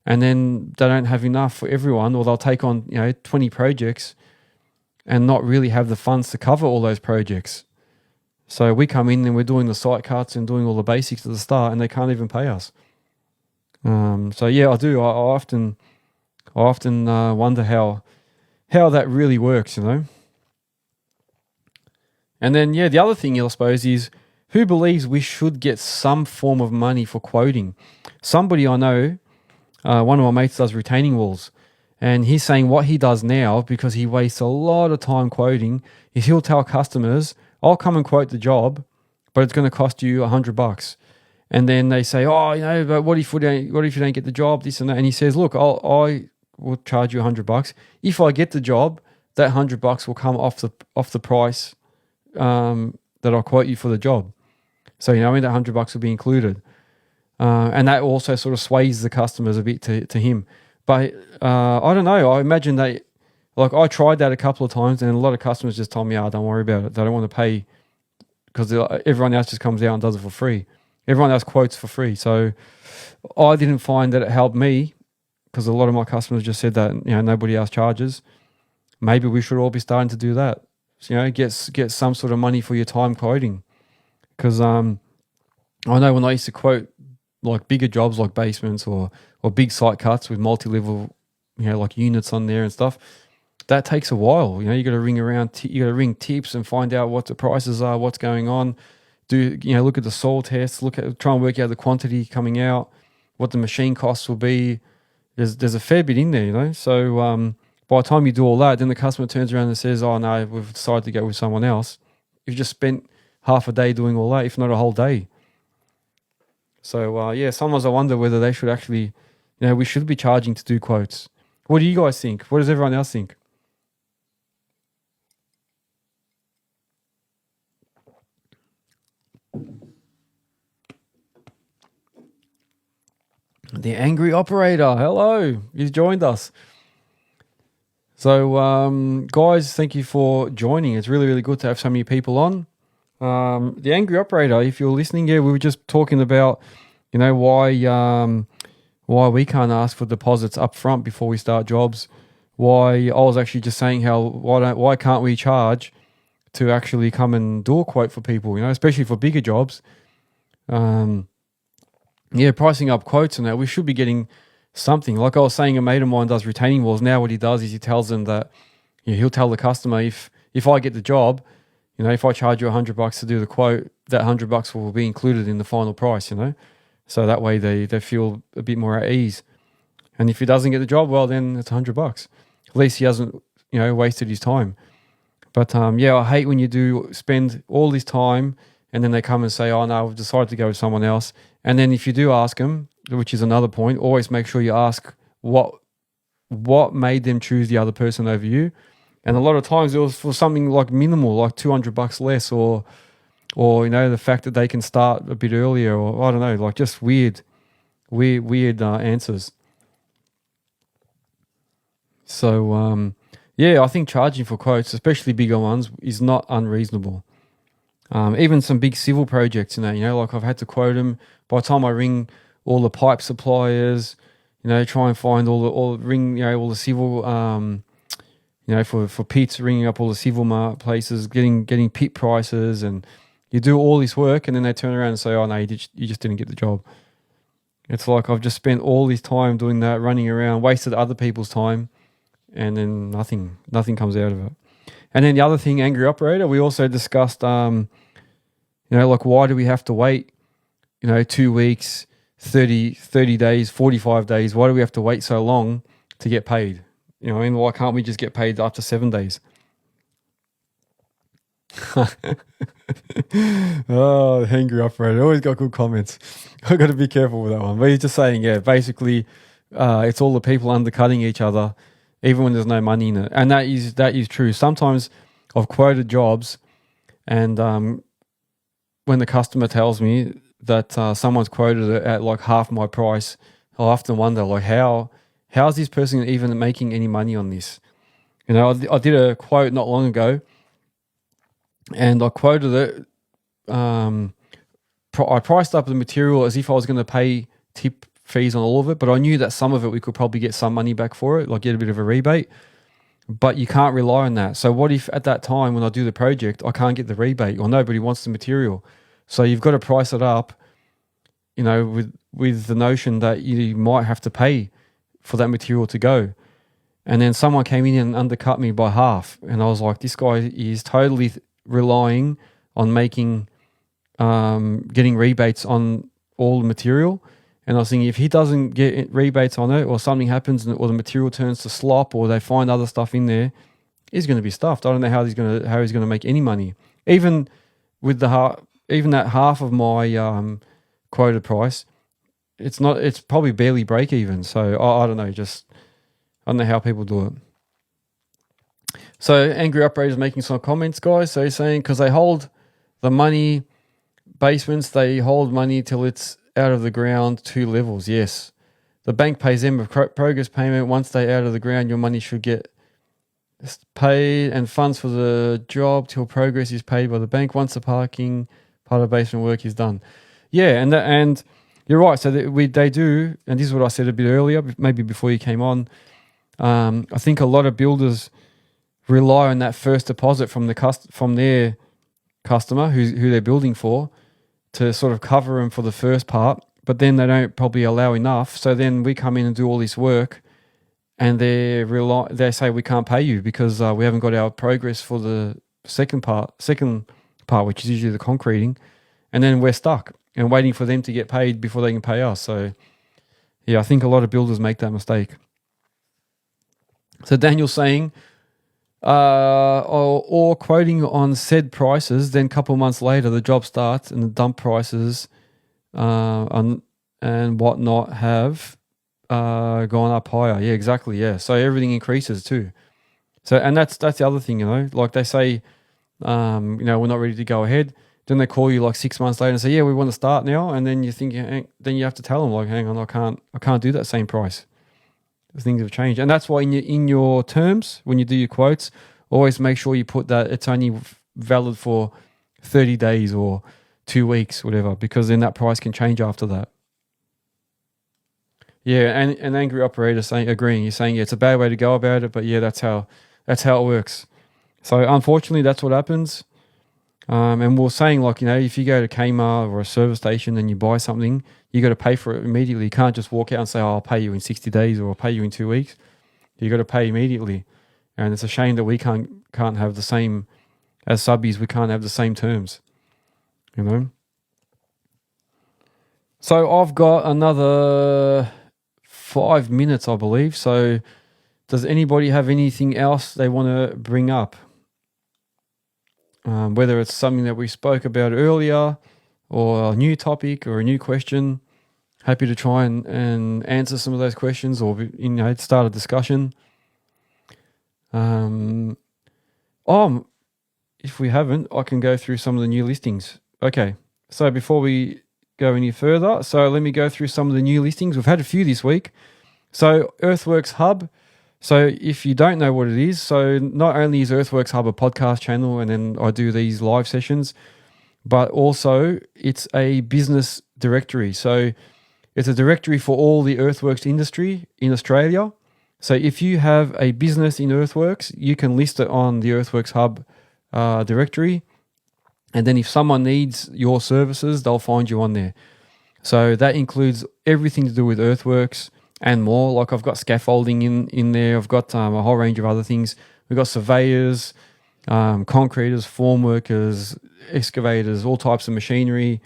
And then they don't have enough for everyone, or they'll take on, 20 projects and not really have the funds to cover all those projects. So we come in and we're doing the site cuts and doing all the basics at the start, and they can't even pay us. So yeah, I do. I often wonder how that really works, And then, the other thing I suppose is, who believes we should get some form of money for quoting? Somebody I know, one of my mates does retaining walls, and he's saying what he does now, because he wastes a lot of time quoting, is he'll tell customers, I'll come and quote the job, but it's going to cost you $100. And then they say, oh, but what if you don't get the job, this and that? And he says, look, I will charge you $100. If I get the job, that $100 will come off the price that I'll quote you for the job. So, that $100 will be included. And that also sort of sways the customers a bit to him. But I don't know. I imagine I tried that a couple of times, and a lot of customers just told me, don't worry about it. They don't want to pay, because everyone else just comes out and does it for free. Everyone else quotes for free. So I didn't find that it helped me, because a lot of my customers just said that, nobody else charges. Maybe we should all be starting to do that. So, get some sort of money for your time quoting. Because I know when I used to quote like bigger jobs like basements or big site cuts with multi-level, like units on there and stuff, that takes a while. You got to ring around, you got to ring tips and find out what the prices are, what's going on. Look at the soil tests, try and work out the quantity coming out, what the machine costs will be. There's a fair bit in there, So by the time you do all that, then the customer turns around and says, oh no, we've decided to go with someone else. You've just spent half a day doing all that, if not a whole day. So sometimes I wonder whether they should actually, we should be charging to do quotes. What do you guys think? What does everyone else think? The angry operator, hello, he's joined us. So, guys, thank you for joining. It's really, really good to have so many people on. The angry operator, if you're listening, we were just talking about, why we can't ask for deposits up front before we start jobs. Why I was actually just saying why can't we charge to actually come and do a quote for people, especially for bigger jobs. Pricing up quotes and that, we should be getting something. Like I was saying, a mate of mine does retaining walls. Now what he does is he tells them that he'll tell the customer, if I get the job, if I charge you $100 to do the quote, that $100 will be included in the final price, so that way they feel a bit more at ease. And if he doesn't get the job, well, then it's $100. At least he hasn't, wasted his time. But I hate when you do spend all this time and then they come and say, oh no, I've decided to go with someone else. And then if you do ask them, which is another point, always make sure you ask what made them choose the other person over you. And a lot of times it was for something like minimal, like $200 less, or the fact that they can start a bit earlier, or I don't know, like just weird answers. So I think charging for quotes, especially bigger ones, is not unreasonable. Even some big civil projects, like I've had to quote them. By the time I ring all the pipe suppliers, try and find all the civil, for pits, ringing up all the civil places, getting pit prices, and you do all this work, and then they turn around and say, oh no, you just didn't get the job. It's like I've just spent all this time doing that, running around, wasted other people's time, and then nothing comes out of it. And then the other thing, angry operator, we also discussed, like why do we have to wait, 2 weeks, 30 days, 45 days? Why do we have to wait so long to get paid? Why can't we just get paid after 7 days? Oh, the angry operator, always got good comments. I've got to be careful with that one. But he's just saying, basically, it's all the people undercutting each other, even when there's no money in it. And that is true. Sometimes I've quoted jobs, and when the customer tells me that someone's quoted it at like half my price, I'll often wonder, like, how's this person even making any money on this? I did a quote not long ago, and I quoted it. I priced up the material as if I was going to pay tip fees on all of it, but I knew that some of it we could probably get some money back for it, like get a bit of a rebate. But you can't rely on that. So what if at that time when I do the project, I can't get the rebate, or nobody wants the material? So you've got to price it up, with the notion that you might have to pay for that material to go. And then someone came in and undercut me by half, and I was like, this guy is totally relying on getting rebates on all the material. And I was thinking, if he doesn't get rebates on it, or something happens, or the material turns to slop, or they find other stuff in there, he's going to be stuffed. I don't know how he's going to make any money, even with that half of my quoted price. It's probably barely break even. So I don't know. I don't know how people do it. So angry operator's making some comments, guys. So he's saying, because they hold the money, basements, they hold money till it's out of the ground 2 levels. Yes. The bank pays them a progress payment. Once they're out of the ground, your money should get paid, and funds for the job till progress is paid by the bank once the parking part of basement work is done. Yeah, and you're right. So they do, and this is what I said a bit earlier, maybe before you came on. I think a lot of builders rely on that first deposit from their customer who they're building for, to sort of cover them for the first part, but then they don't probably allow enough. So then we come in and do all this work, and they say we can't pay you because we haven't got our progress for the second part, which is usually the concreting, and then we're stuck and waiting for them to get paid before they can pay us. So yeah, I think a lot of builders make that mistake. So Daniel's saying, or quoting on said prices, then a couple of months later the job starts and the dump prices and whatnot have gone up higher. Yeah, exactly. Yeah, so everything increases too. So, and that's the other thing, like they say, we're not ready to go ahead. Then they call you like 6 months later and say, yeah, we want to start now. And then you think, then you have to tell them, like, hang on, I can't do that same price. Things have changed. And that's why in your terms, when you do your quotes, always make sure you put that it's only valid for 30 days or 2 weeks, whatever, because then that price can change after that. Yeah, and an angry operator agreeing. You're saying, yeah, it's a bad way to go about it, but yeah, that's how it works. So unfortunately, that's what happens. And we're saying, like, if you go to Kmart or a service station and you buy something, you got to pay for it immediately. You can't just walk out and say, oh, I'll pay you in 60 days or I'll pay you in 2 weeks. You got to pay immediately. And it's a shame that we can't have the same, as subbies, we can't have the same terms. you know. So I've got another 5 minutes, I believe. So does anybody have anything else they want to bring up? Whether it's something that we spoke about earlier or a new topic or a new question, happy to try and answer some of those questions or, start a discussion. If we haven't, I can go through some of the new listings. Okay, so before we go any further, so let me go through some of the new listings. We've had a few this week. So Earthworks Hub. So if you don't know what it is, so not only is Earthworks Hub a podcast channel and then I do these live sessions, but also it's a business directory. So it's a directory for all the earthworks industry in Australia. So if you have a business in earthworks, you can list it on the Earthworks Hub directory. And then if someone needs your services, they'll find you on there. So that includes everything to do with earthworks and more. Like I've got scaffolding in there. I've got a whole range of other things. We've got surveyors, concreters, form workers, excavators, all types of machinery,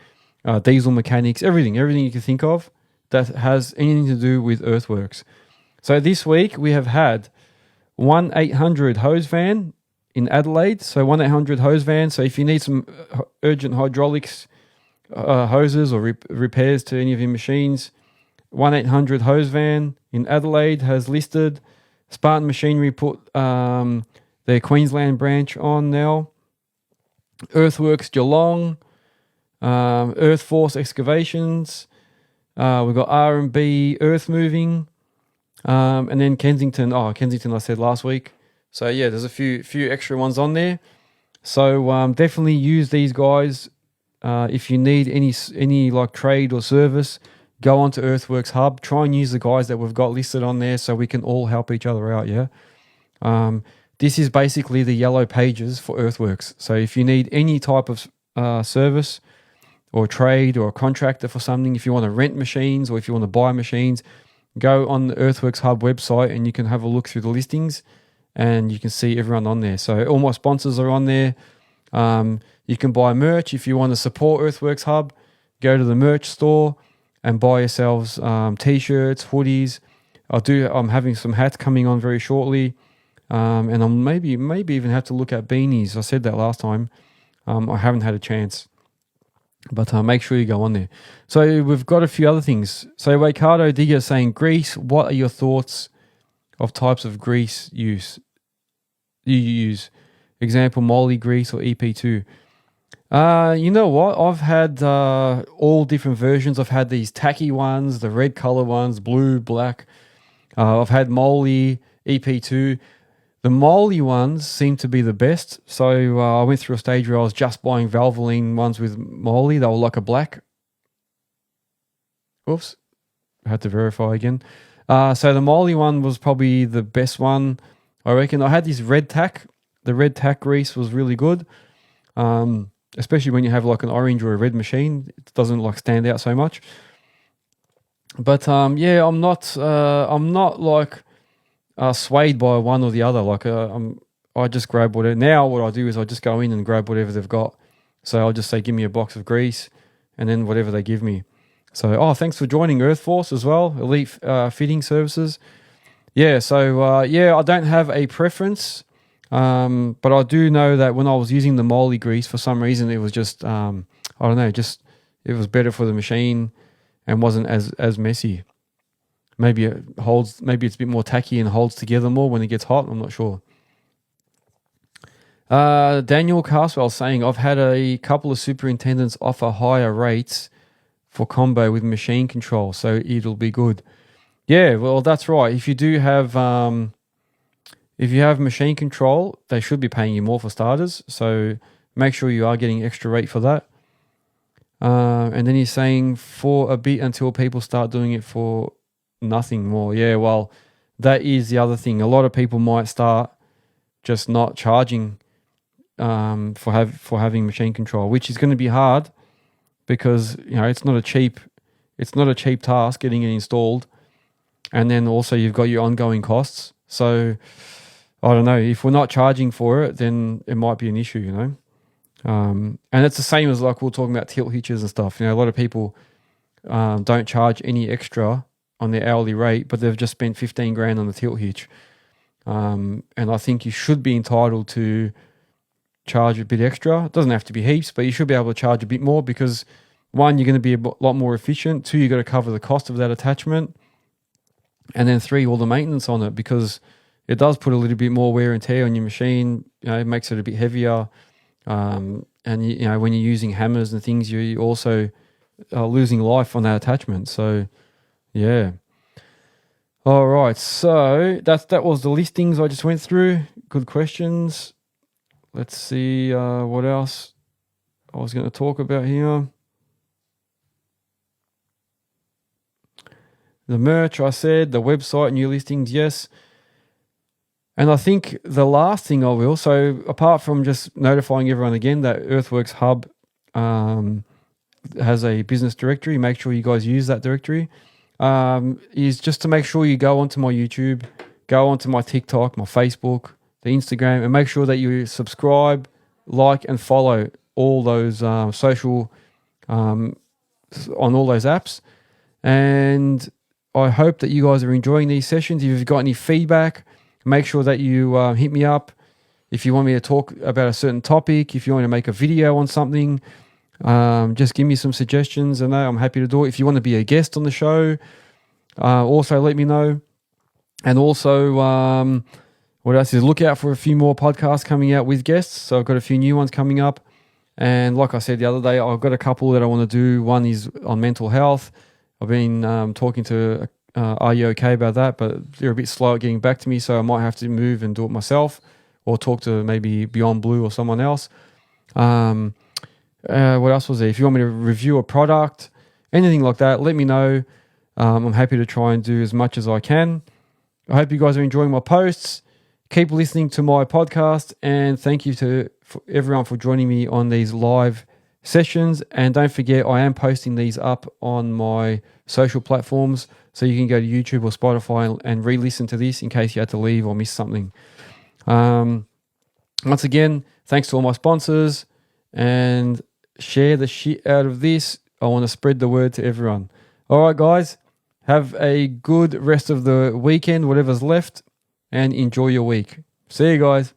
diesel mechanics, everything you can think of that has anything to do with earthworks. So this week we have had 1-800 hose van in Adelaide. So 1-800 hose van. So if you need some urgent hydraulics hoses or repairs to any of your machines, 1-800 hose van in Adelaide has listed. Spartan Machinery put their Queensland branch on now. Earthworks Geelong, Earthforce Excavations. We've got R&B Earth Moving, and then Kensington. Kensington I said last week. So yeah, there's a few extra ones on there. So definitely use these guys. If you need any like trade or service, go onto Earthworks Hub. Try and use the guys that we've got listed on there so we can all help each other out, yeah? This is basically the yellow pages for Earthworks. So if you need any type of service or trade or a contractor for something, if you want to rent machines or if you want to buy machines, go on the Earthworks Hub website and you can have a look through the listings and you can see everyone on there. So all my sponsors are on there. You can buy merch. If you want to support Earthworks Hub, go to the merch store and buy yourselves t-shirts, hoodies. I'm having some hats coming on very shortly. And I'll maybe even have to look at beanies. I said that last time. I haven't had a chance. But make sure you go on there. So we've got a few other things. So Waikato Digger saying, grease, what are your thoughts of types of grease you use? Example, moly grease or EP2. You know what? I've had all different versions. I've had these tacky ones, the red color ones, blue, black. I've had moly, EP2. The moly ones seem to be the best. So I went through a stage where I was just buying Valvoline ones with moly. They were like a black. Oops. I had to verify again. So the moly one was probably the best one, I reckon. I had this red tack. The red tack grease was really good. Especially when you have like an orange or a red machine. It doesn't like stand out so much. But yeah, I'm not like swayed by one or the other. Like I just grab whatever. Now what I do is I just go in and grab whatever they've got. So I'll just say, give me a box of grease and then whatever they give me. So, thanks for joining Earthforce as well, Elite Fitting Services. Yeah, so I don't have a preference, but I do know that when I was using the moly grease, for some reason it was just, I don't know, just it was better for the machine and wasn't as messy. Maybe it's a bit more tacky and holds together more when it gets hot. I'm not sure. Daniel Carswell saying, I've had a couple of superintendents offer higher rates for combo with machine control, so it'll be good. Yeah, well, that's right. If you do have, if you have machine control, they should be paying you more for starters. So make sure you are getting extra rate for that. And then he's saying for a bit until people start doing it for nothing more. Yeah, well, that is the other thing. A lot of people might start just not charging for having machine control, which is going to be hard because it's not a cheap task getting it installed, and then also you've got your ongoing costs. So I don't know, if we're not charging for it, then it might be an issue. And it's the same as like we we're talking about tilt hitches and stuff. You know, a lot of people don't charge any extra on their hourly rate, but they've just spent 15 grand on the tilt hitch. And I think you should be entitled to charge a bit extra. It doesn't have to be heaps, but you should be able to charge a bit more because one, you're going to be a lot more efficient. Two, you got to cover the cost of that attachment. And then three, all the maintenance on it, because it does put a little bit more wear and tear on your machine. You know, it makes it a bit heavier. And you know, when you're using hammers and things, you also are losing life on that attachment. So yeah. All right. So that was the listings I just went through. Good questions. Let's see what else I was going to talk about here. The merch, I said, the website, new listings, yes. And I think the last thing I will, so apart from just notifying everyone again that Earthworks Hub has a business directory, make sure you guys use that directory, is just to make sure you go onto my YouTube, go onto my TikTok, my Facebook, the Instagram, and make sure that you subscribe, like, and follow all those social on all those apps. And I hope that you guys are enjoying these sessions. If you've got any feedback, make sure that you hit me up. If you want me to talk about a certain topic, if you want to make a video on something, just give me some suggestions and I'm happy to do it. If you want to be a guest on the show, also let me know. And also, what else is, look out for a few more podcasts coming out with guests. So I've got a few new ones coming up. And like I said the other day, I've got a couple that I want to do. One is on mental health. I've been talking to Are You Okay about that, but they're a bit slow at getting back to me, so I might have to move and do it myself or talk to maybe Beyond Blue or someone else. What else was there? If you want me to review a product, anything like that, let me know. I'm happy to try and do as much as I can. I hope you guys are enjoying my posts. Keep listening to my podcast, and thank you to everyone for joining me on these live sessions. And don't forget, I am posting these up on my social platforms, so you can go to YouTube or Spotify and re-listen to this in case you had to leave or miss something. Once again, thanks to all my sponsors, and share the shit out of this. I want to spread the word to everyone. All right, guys, have a good rest of the weekend, whatever's left, and enjoy your week. See you guys.